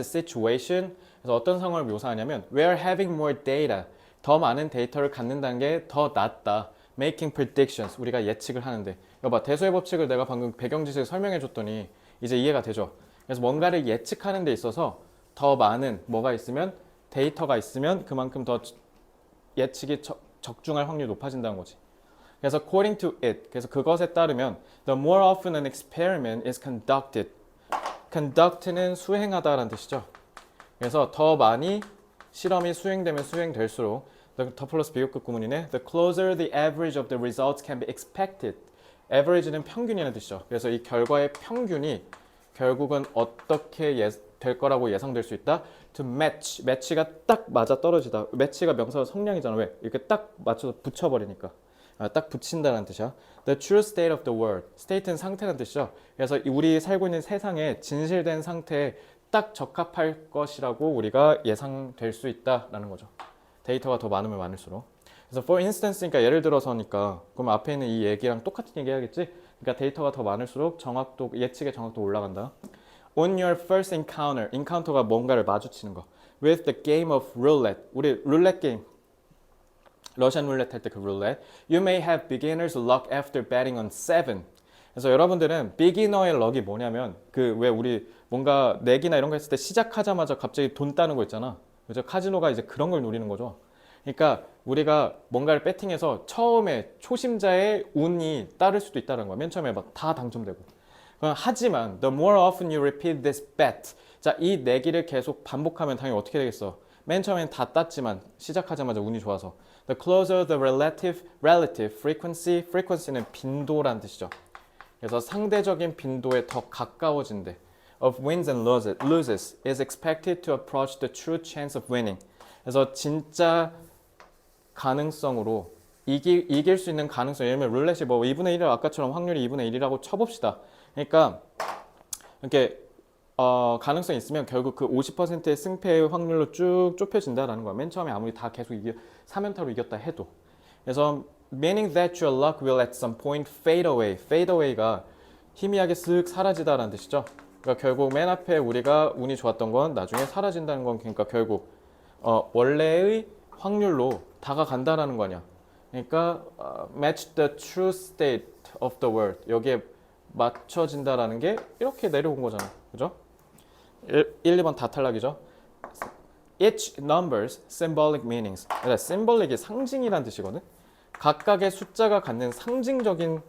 situation. 그래서 어떤 상황을 묘사하냐면 where having more data, 더 많은 데이터를 갖는다는 게 더 낫다. making predictions, 우리가 예측을 하는데. 이거 봐, 대수의 법칙을 내가 방금 배경지식을 설명해 줬더니 이제 이해가 되죠. 그래서 뭔가를 예측하는 데 있어서 더 많은 뭐가 있으면, 데이터가 있으면 그만큼 더 예측이 적중할 확률이 높아진다는 거지. 그래서 according to it, 그래서 그것에 따르면 the more often an experiment is conducted. conduct는 수행하다라는 뜻이죠. 그래서 더 많이 실험이 수행되면 수행될수록 더 플러스 비교급 구문이네. The closer the average of the results can be expected. average는 평균이라는 뜻이죠. 그래서 이 결과의 평균이 결국은 어떻게 될 거라고 예상될 수 있다. To match, match가 딱 맞아 떨어지다. match가 명사 성량이잖아. 왜? 이렇게 딱 맞춰서 붙여버리니까. 딱 붙인다는 뜻이야. The true state of the world. state는 상태라는 뜻이죠. 그래서 우리 살고 있는 세상에 진실된 상태에 딱 적합할 것이라고 우리가 예상될 수 있다라는 거죠. 데이터가 더 많으면 많을수록. 그래서 for instance니까 예를 들어서니까 그럼 앞에 있는 이 얘기랑 똑같은 얘기 해야겠지? 그러니까 데이터가 더 많을수록 정확도, 예측의 정확도 올라간다. On your first encounter, encounter가 뭔가를 마주치는 거. With the game of roulette, 우리 룰렛 게임, 러시안 룰렛 할 때 그 룰렛. You may have beginner's luck after betting on 7. 그래서 여러분들은 비기너의 럭이 뭐냐면 그 왜 우리 뭔가 내기나 이런 거 했을 때 시작하자마자 갑자기 돈 따는 거 있잖아. 그죠? 카지노가 이제 그런 걸 노리는 거죠. 그러니까 우리가 뭔가를 배팅해서 처음에 초심자의 운이 따를 수도 있다는 거야. 맨 처음에 막 다 당첨되고. 하지만 the more often you repeat this bet, 자, 이 내기를 계속 반복하면 당연히 어떻게 되겠어? 맨 처음엔 다 땄지만 시작하자마자 운이 좋아서 the closer the relative frequency는 빈도란 뜻이죠. 그래서 상대적인 빈도에 더 가까워진대. of wins and loses is expected to approach the true chance of winning. 그래서 진짜 가능성으로 이길 수 있는 가능성, 예를 들면 룰렛이 뭐 2분의 1을 아까처럼 확률이 2분의 1이라고 쳐봅시다. 그러니까 이렇게 가능성이 있으면 결국 그 50%의 승패의 확률로 쭉 좁혀진다라는 거야. 맨 처음에 아무리 다 계속 3연타로 이겼다 해도. 그래서 meaning that your luck will at some point fade away. fade away가 희미하게 쓱 사라지다라는 뜻이죠. 그러니까 결국 맨 앞에 우리가 운이 좋았던 건 나중에 사라진다는 건 그러니까 결국 원래의 확률로 다가간다라는 거냐. 그러니까 match the true state of the world. 여기에 맞춰진다라는 게 이렇게 내려온 거잖아. 그죠? 1, 2번 다 탈락이죠. Each number's symbolic meanings. 그러니까 symbolic이 상징이란 뜻이거든. 각각의 숫자가 갖는 상징적인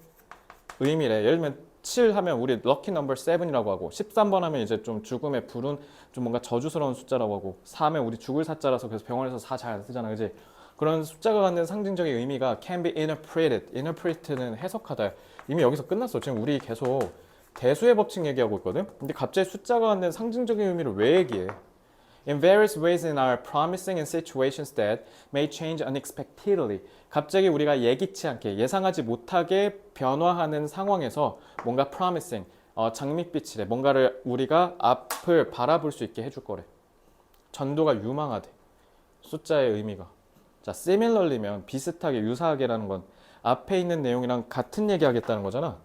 의미래. 예를 들면 7 하면 우리 럭키 넘버 7이라고 하고 13번 하면 이제 좀 죽음의 불운 좀 뭔가 저주스러운 숫자라고 하고 4면 우리 죽을 사자라서 그래서 병원에서 4 잘 안 쓰잖아. 그지? 그런 숫자가 갖는 상징적인 의미가 can be interpreted. interpret는 해석하다. 이미 여기서 끝났어. 지금 우리 계속 대수의 법칙 얘기하고 있거든. 근데 갑자기 숫자가 갖는 상징적인 의미를 왜 얘기해? In various ways in our promising in situations that may change unexpectedly. 갑자기 우리가 예기치 않게 예상하지 못하게 변화하는 상황에서 뭔가 promising, 장밋빛이래. 뭔가를 우리가 앞을 바라볼 수 있게 해줄 거래. 전도가 유망하대. 숫자의 의미가. 자, similarly면 비슷하게 유사하게라는 건 앞에 있는 내용이랑 같은 얘기 하겠다는 거잖아.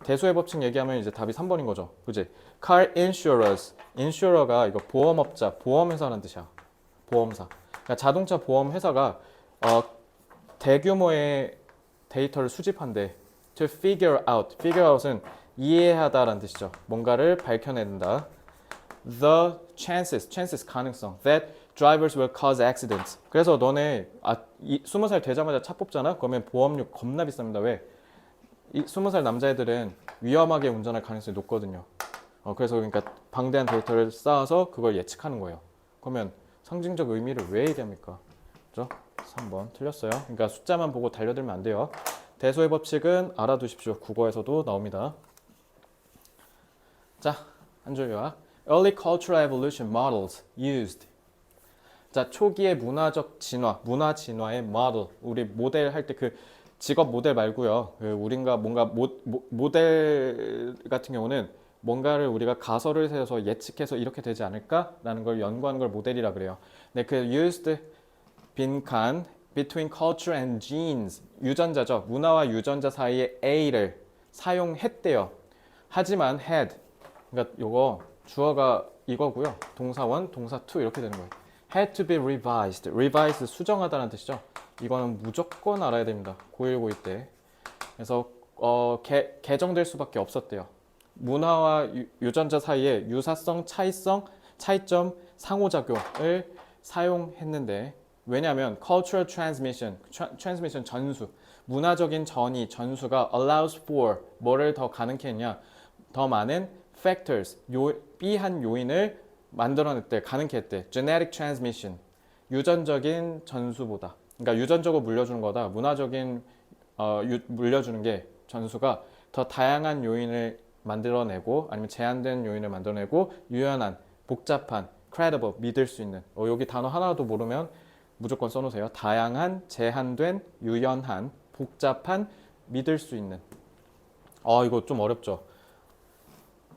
대수의 법칙 얘기하면 이제 답이 3번인 거죠. 그지? Car insurers. insurer가 이거 보험업자, 보험회사라는 뜻이야. 보험사. 그러니까 자동차 보험회사가 대규모의 데이터를 수집한대. To figure out. figure out은 이해하다라는 뜻이죠. 뭔가를 밝혀낸다. The chances 가능성 that drivers will cause accidents. 그래서 너네 20살 되자마자 차 뽑잖아? 그러면 보험료 겁나 비쌉니다. 왜? 이 20살 남자애들은 위험하게 운전할 가능성이 높거든요. 그래서 그러니까 방대한 데이터를 쌓아서 그걸 예측하는 거예요. 그러면 상징적 의미를 왜 얘기합니까? 그죠? 3번 틀렸어요. 그러니까 숫자만 보고 달려들면 안 돼요. 대소의 법칙은 알아두십시오. 국어에서도 나옵니다. 자, 한 줄 요약. Early cultural evolution models used. 자, 초기의 문화적 진화, 문화 진화의 모델. 우리 모델 할 때 그 직업 모델 말고요. 그 우리가 뭔가 모델 같은 경우는 뭔가를 우리가 가설을 세워서 예측해서 이렇게 되지 않을까라는 걸 연구하는 걸 모델이라 그래요. 네, 그 used 빈칸 between culture and genes 유전자죠. 문화와 유전자 사이에 A를 사용했대요. 하지만 had 그러니까 요거 주어가 이거고요. 동사원, 동사 to 이렇게 되는 거예요. had to be revised. revised 수정하다는 뜻이죠. 이거는 무조건 알아야 됩니다. 고1, 고2 때. 그래서 개정될 수밖에 없었대요. 문화와 유전자 사이에 유사성, 차이성, 차이점, 상호작용을 사용했는데 왜냐하면 cultural transmission 전수, 문화적인 전이 전수가 allows for 뭐를 더 가능케 했냐? 더 많은 factors, B한 요인을 만들어냈대, 가능케 했대. genetic transmission, 유전적인 전수보다. 그러니까 유전적으로 물려주는 거다. 문화적인 물려주는 게 전수가 더 다양한 요인을 만들어내고 아니면 제한된 요인을 만들어내고 유연한, 복잡한, credible, 믿을 수 있는. 여기 단어 하나도 모르면 무조건 써놓으세요. 다양한, 제한된, 유연한, 복잡한, 믿을 수 있는. 이거 좀 어렵죠?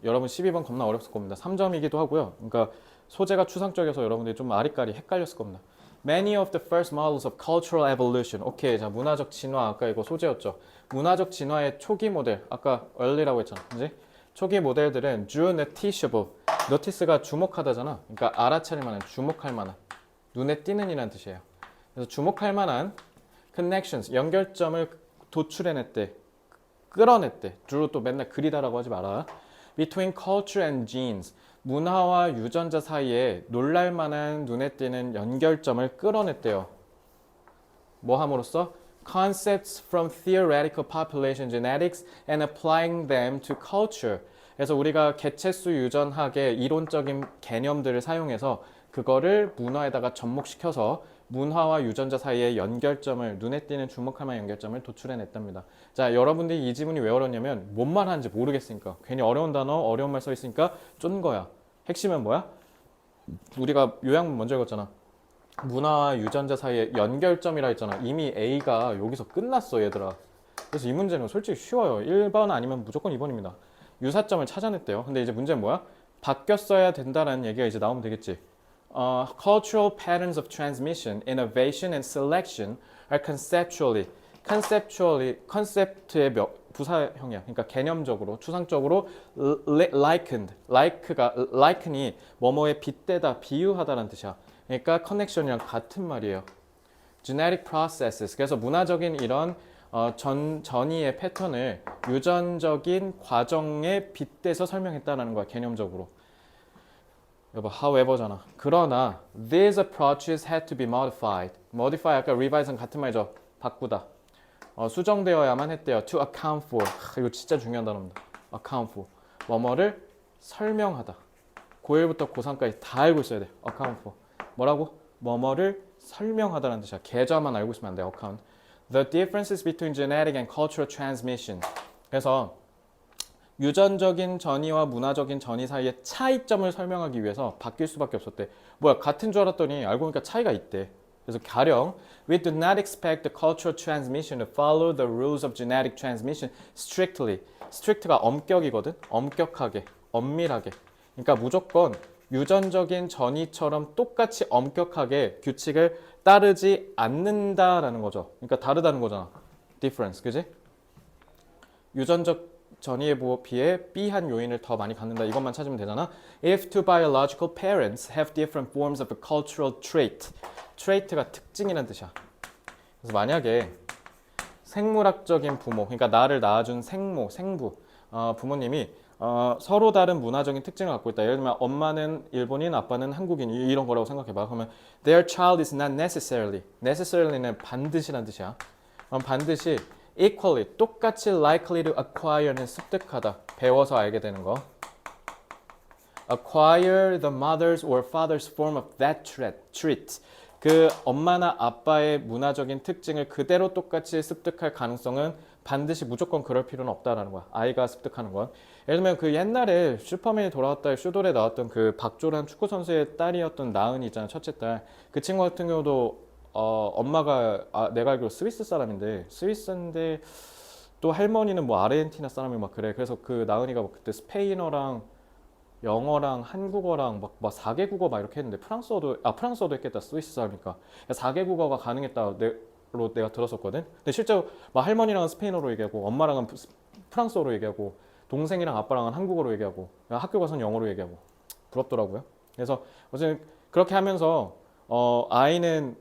여러분 12번 겁나 어렵을 겁니다. 3점이기도 하고요. 그러니까 소재가 추상적이어서 여러분들이 좀 아리까리 헷갈렸을 겁니다. Many of the first models of cultural evolution. 오케이, 자 문화적 진화 아까 이거 소재였죠. 문화적 진화의 초기 모델 아까 early라고 했잖아, 그지? 초기 모델들은 drew noticeable. notice가 주목하다잖아. 그러니까 알아차릴 만한, 주목할 만한, 눈에 띄는 이라는 뜻이에요. 그래서 주목할 만한 connections, 연결점을 도출해냈대, 끌어냈대. drew 또 맨날 그리다라고 하지 마라. Between culture and genes. 문화와 유전자 사이에 놀랄만한 눈에 띄는 연결점을 끌어냈대요. 뭐 함으로써? Concepts from theoretical population genetics and applying them to culture. 그래서 우리가 개체수 유전학의 이론적인 개념들을 사용해서 그거를 문화에다가 접목시켜서 문화와 유전자 사이의 연결점을, 눈에 띄는 주목할 만한 연결점을 도출해냈답니다. 자, 여러분들이 이 지문이 왜 어렵냐면 뭔 말 하는지 모르겠으니까. 괜히 어려운 단어, 어려운 말 써있으니까 쫀 거야. 핵심은 뭐야? 우리가 요약문 먼저 읽었잖아. 문화와 유전자 사이의 연결점이라 했잖아. 이미 A가 여기서 끝났어, 얘들아. 그래서 이 문제는 솔직히 쉬워요. 1번 아니면 무조건 2번입니다. 유사점을 찾아냈대요. 근데 이제 문제는 뭐야? 바뀌었어야 된다는 얘기가 이제 나오면 되겠지. Cultural patterns of transmission, innovation and selection are conceptually, 부사형이야. 그러니까 개념적으로, 추상적으로 likened, liken이 뭐뭐에 빗대다, 비유하다라는 뜻이야. 그러니까 connection이랑 같은 말이에요. genetic processes, 그래서 문화적인 이런 전이의 패턴을 유전적인 과정에 빗대서 설명했다는 거야, 개념적으로. 여보, however잖아. 그러나 these approaches had to be modified. modify 아까 revise는 같은 말이죠. 바꾸다. 수정되어야만 했대요. to account for. 이거 진짜 중요한 단어입니다. account for. 뭐뭐를 설명하다. 고1부터 고3까지 다 알고 있어야 돼. account for. 뭐라고? 뭐뭐를 설명하다라는 뜻이야. 계좌만 알고 있으면 안 돼. account. The differences between genetic and cultural transmission. 그래서 유전적인 전이와 문화적인 전이 사이의 차이점을 설명하기 위해서 바뀔 수밖에 없었대. 뭐야, 같은 줄 알았더니 알고 보니까 차이가 있대. 그래서 가령 We do not expect the cultural transmission to follow the rules of genetic transmission strictly. strict가 엄격이거든. 엄격하게, 엄밀하게. 그러니까 무조건 유전적인 전이처럼 똑같이 엄격하게 규칙을 따르지 않는다라는 거죠. 그러니까 다르다는 거잖아. difference, 그지? 유전적 전이에 비해 B한 요인을 더 많이 갖는다. 이것만 찾으면 되잖아. If two biological parents have different forms of a cultural trait. trait가 특징이라는 뜻이야. 그래서 만약에 생물학적인 부모, 그러니까 나를 낳아준 생부, 부모님이 서로 다른 문화적인 특징을 갖고 있다. 예를 들면 엄마는 일본인, 아빠는 한국인 이런 거라고 생각해봐. 그러면 their child is not necessarily,는 반드시란 뜻이야. 반드시 equally, 똑같이 likely to acquire는 습득하다. 배워서 알게 되는 거. acquire the mother's or father's form of that trait. 그 엄마나 아빠의 문화적인 특징을 그대로 똑같이 습득할 가능성은 반드시 무조건 그럴 필요는 없다라는 거야. 아이가 습득하는 건. 예를 들면 그 옛날에 슈퍼맨이 돌아왔다의 슈돌에 나왔던 그 박조란 축구 선수의 딸이었던 나은이 있잖아, 첫째 딸. 그 친구 같은 경우도 엄마가 내가 알기로 스위스 사람인데 스위스인데 또 할머니는 뭐 아르헨티나 사람이 막 그래. 그래서 그 나은이가 뭐 그때 스페인어랑 영어랑 한국어랑 막 4개국어 막 이렇게 했는데 프랑스어도 했겠다. 스위스 사람이니까. 4개국어가 가능했다로 내가 들었었거든. 근데 실제로 막 할머니랑은 스페인어로 얘기하고 엄마랑은 프랑스어로 얘기하고 동생이랑 아빠랑은 한국어로 얘기하고 학교 가서는 영어로 얘기하고 부럽더라고요. 그래서 어쨌든 그렇게 하면서 아이는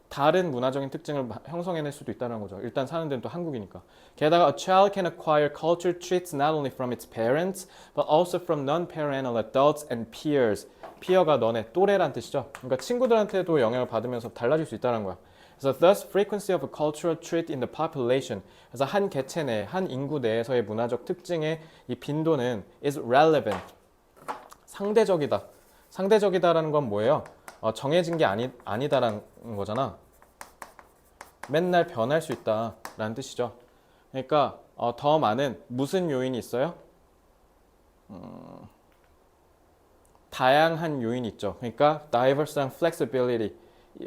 다른 문화적인 특징을 형성해낼 수도 있다는 거죠. 일단 사는 데는 또 한국이니까. 게다가 a child can acquire culture traits not only from its parents but also from non-parental adults and peers. peer가 너네 또래란 뜻이죠. 그러니까 친구들한테도 영향을 받으면서 달라질 수 있다는 거야. 그래서 thus frequency of a cultural trait in the population. 그래서 한 개체 내, 한 인구 내에서의 문화적 특징의 이 빈도는 is relevant. 상대적이다. 상대적이다라는 건 뭐예요? 정해진 게 아니다라는 거잖아. 맨날 변할 수 있다라는 뜻이죠. 그러니까 더 많은 무슨 요인이 있어요? 다양한 요인이 있죠. 그러니까 diverse and flexibility,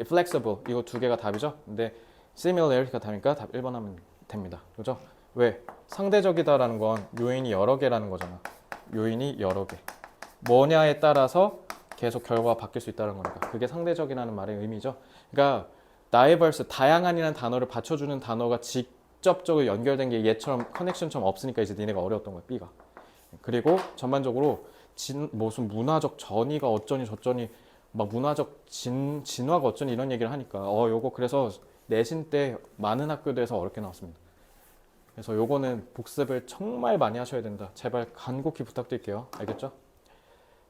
flexible 이거 두 개가 답이죠. 근데 similarity가 답이니까 답 1번 하면 됩니다. 그죠? 왜? 상대적이다라는 건 요인이 여러 개라는 거잖아. 요인이 여러 개. 뭐냐에 따라서 계속 결과가 바뀔 수 있다는 거니까. 그게 상대적이라는 말의 의미죠. 그러니까 diverse, 다양한이라는 단어를 받쳐주는 단어가 직접적으로 연결된 게 얘처럼 커넥션처럼 없으니까 이제 니네가 어려웠던 거야, B가. 그리고 전반적으로 무슨 문화적 전이가 어쩌니 저쩌니 막 문화적 진화가 어쩌니 이런 얘기를 하니까 요거 그래서 내신 때 많은 학교들에서 어렵게 나왔습니다. 그래서 요거는 복습을 정말 많이 하셔야 된다. 제발 간곡히 부탁드릴게요. 알겠죠?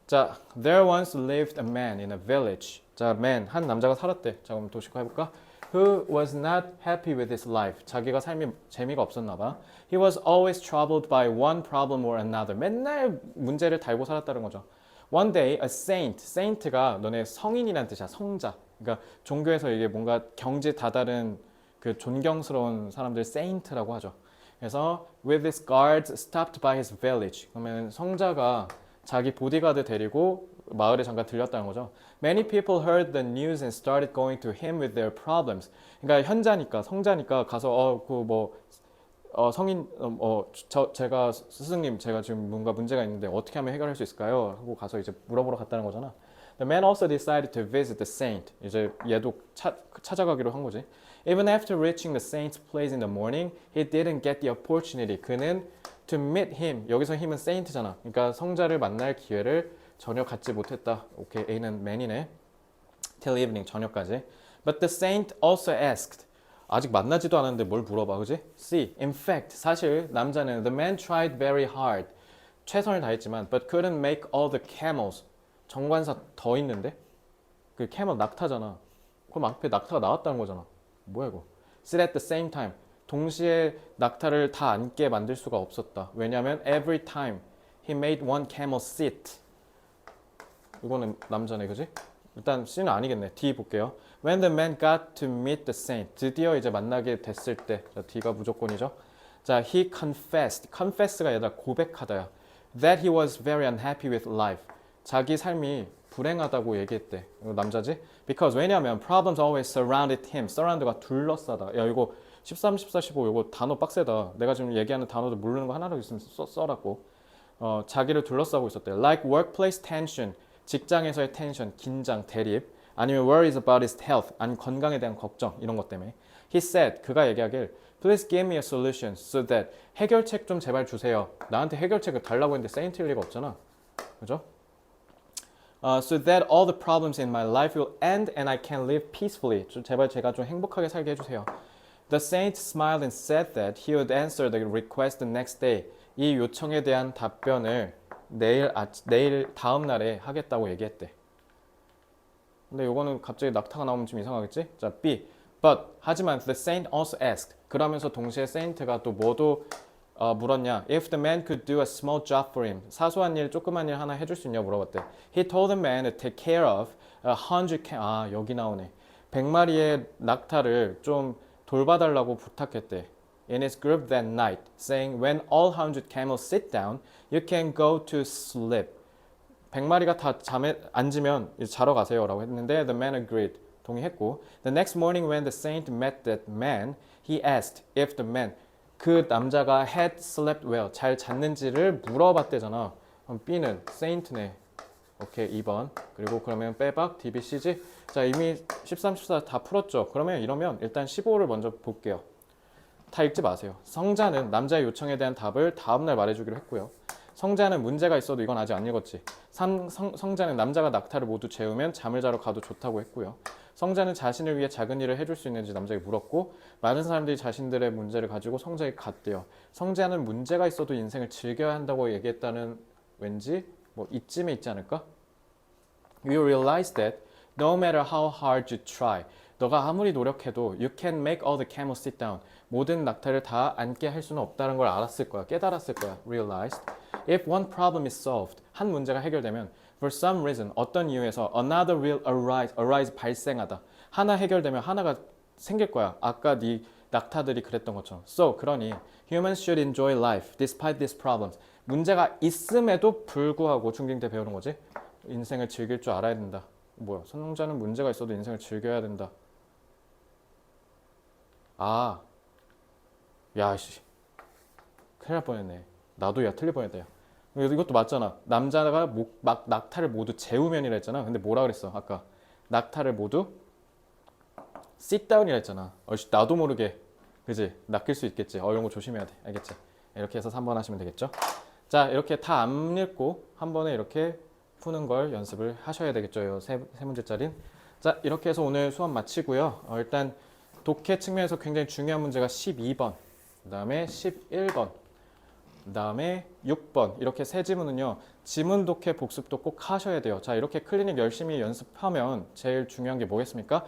자, there once lived a man in a village. 자, man, 한 남자가 살았대. 자, 그럼 도식화 해볼까? Who was not happy with his life. 자기가 삶이 재미가 없었나 봐. He was always troubled by one problem or another. 맨날 문제를 달고 살았다는 거죠. One day, a saint. saint가 너네 성인이란 뜻이야. 성자. 그러니까 종교에서 이게 뭔가 경지 다다른 그 존경스러운 사람들 saint라고 하죠. 그래서 with his guards stopped by his village. 그러면 성자가 자기 보디가드 데리고 마을에 잠깐 들렸다는 거죠. Many people heard the news and started going to him with their problems. 그러니까 현자니까 성자니까 가서 성인 제가 스승님 제가 지금 뭔가 문제가 있는데 어떻게 하면 해결할 수 있을까요? 하고 가서 이제 물어보러 갔다는 거잖아. The man also decided to visit the saint. 이제 얘도 찾아가기로 한 거지. Even after reaching the saint's place in the morning, he didn't get the opportunity. 그는 to meet him. 여기서 him은 saint잖아. 그러니까 성자를 만날 기회를 전혀 갖지 못했다. 오케이, A는 man이네. Till evening, 저녁까지. But the saint also asked. 아직 만나지도 않았는데 뭘 물어봐, 그지? C. In fact, 사실 남자는 the man tried very hard. 최선을 다했지만 but couldn't make all the camels. 정관사 더 있는데? 그 camel 낙타잖아. 그럼 앞에 낙타가 나왔다는 거잖아. 뭐야 이거? Sit at the same time. 동시에 낙타를 다 앉게 만들 수가 없었다. 왜냐하면 every time he made one camel sit. 이거는 남자네, 그지? 일단 C는 아니겠네. D 볼게요. When the man got to meet the saint. 드디어 이제 만나게 됐을 때. 자, D가 무조건이죠. 자, he confessed. confess가 얘들아 고백하다야. That he was very unhappy with life. 자기 삶이 불행하다고 얘기했대. 이거 남자지? Because 왜냐하면 problems always surrounded him. surround가 둘러싸다. 야, 이거 13, 14, 15 이거 단어 빡세다. 내가 지금 얘기하는 단어들 모르는 거 하나라도 있으면 써라고. 자기를 둘러싸고 있었대. Like workplace tension. 직장에서의 텐션, 긴장, 대립. 아니면 worries about his health. 아니 건강에 대한 걱정. 이런 것 때문에. He said. 그가 얘기하길 Please give me a solution so that 해결책 좀 제발 주세요. 나한테 해결책을 달라고 했는데 세인트일 리가 없잖아. 그죠? So that all the problems in my life will end and I can live peacefully. 제발 제가 좀 행복하게 살게 해주세요. The saint smiled and said that he would answer the request the next day. 이 요청에 대한 답변을 내일 다음 날에 하겠다고 얘기했대. 근데 이거는 갑자기 낙타가 나오면 좀 이상하겠지? 자, B. But 하지만 the saint also asked. 그러면서 동시에 saint가 또 뭐도 물었냐? If the man could do a small job for him. 사소한 일, 조그만 일 하나 해줄 수 있냐 물어봤대. He told the man to take care of 100 여기 나오네. 100마리의 낙타를 좀 돌봐달라고 부탁했대. in his group that night, saying, "When all 100 camels sit down, you can go to sleep." 100마리가 다 잠에 앉으면 이제 자러 가세요라고 했는데 the man agreed. 동의했고 the next morning when the saint met that man, he asked if the man 그 남자가 had slept well 잘 잤는지를 물어봤대잖아. 그럼 B는 saint네. 오케이 2번. 그리고 그러면 빼박 DB CG. 자 이미 13, 14 다 풀었죠. 그러면 이러면 일단 15를 먼저 볼게요. 다 읽지 마세요. 성자는 남자의 요청에 대한 답을 다음날 말해주기로 했고요. 성자는 문제가 있어도 이건 아직 안 읽었지. 성자는 남자가 낙타를 모두 재우면 잠을 자러 가도 좋다고 했고요. 성자는 자신을 위해 작은 일을 해줄 수 있는지 남자에게 물었고 많은 사람들이 자신들의 문제를 가지고 성자에게 갔대요. 성자는 문제가 있어도 인생을 즐겨야 한다고 얘기했다는 왠지 뭐 이쯤에 있지 않을까? You realize that no matter how hard you try, 너가 아무리 노력해도 you can make all the camels sit down. 모든 낙타를 다 앉게 할 수는 없다는 걸 알았을 거야. 깨달았을 거야. Realized. If one problem is solved, 한 문제가 해결되면 for some reason, 어떤 이유에서 another will arise 발생하다. 하나 해결되면 하나가 생길 거야. 아까 네 낙타들이 그랬던 것처럼. So, 그러니 humans should enjoy life despite these problems. 문제가 있음에도 불구하고 중딩 때 배우는 거지. 인생을 즐길 줄 알아야 된다. 뭐야? 성자는 문제가 있어도 인생을 즐겨야 된다. 아, 야, 씨, 큰일 날 뻔했네. 나도 야 틀릴 뻔했다. 야. 이것도 맞잖아. 남자가 막 낙타를 모두 재우면이라 했잖아. 근데 뭐라 그랬어? 아까 낙타를 모두 sit down이라 했잖아. 나도 모르게 그지? 낚일 수 있겠지. 이런 거 조심해야 돼. 알겠지? 이렇게 해서 3번 하시면 되겠죠? 자, 이렇게 다 안 읽고 한 번에 이렇게 푸는 걸 연습을 하셔야 되겠죠. 세 문제짜리. 자, 이렇게 해서 오늘 수업 마치고요. 일단 독해 측면에서 굉장히 중요한 문제가 12번, 그 다음에 11번, 그 다음에 6번 이렇게 세 지문은요. 지문 독해 복습도 꼭 하셔야 돼요. 자, 이렇게 클리닉 열심히 연습하면 제일 중요한 게 뭐겠습니까?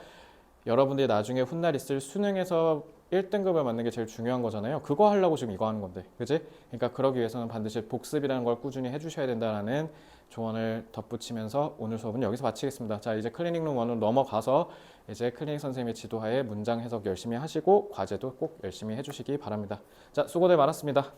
여러분들이 나중에 훗날 있을 수능에서 1등급을 맞는 게 제일 중요한 거잖아요. 그거 하려고 지금 이거 하는 건데, 그지? 그러니까 그러기 위해서는 반드시 복습이라는 걸 꾸준히 해주셔야 된다는 조언을 덧붙이면서 오늘 수업은 여기서 마치겠습니다. 자, 이제 클리닉룸 1으로 넘어가서 이제 클리닉 선생님의 지도하에 문장 해석 열심히 하시고 과제도 꼭 열심히 해주시기 바랍니다. 자, 수고들 많았습니다.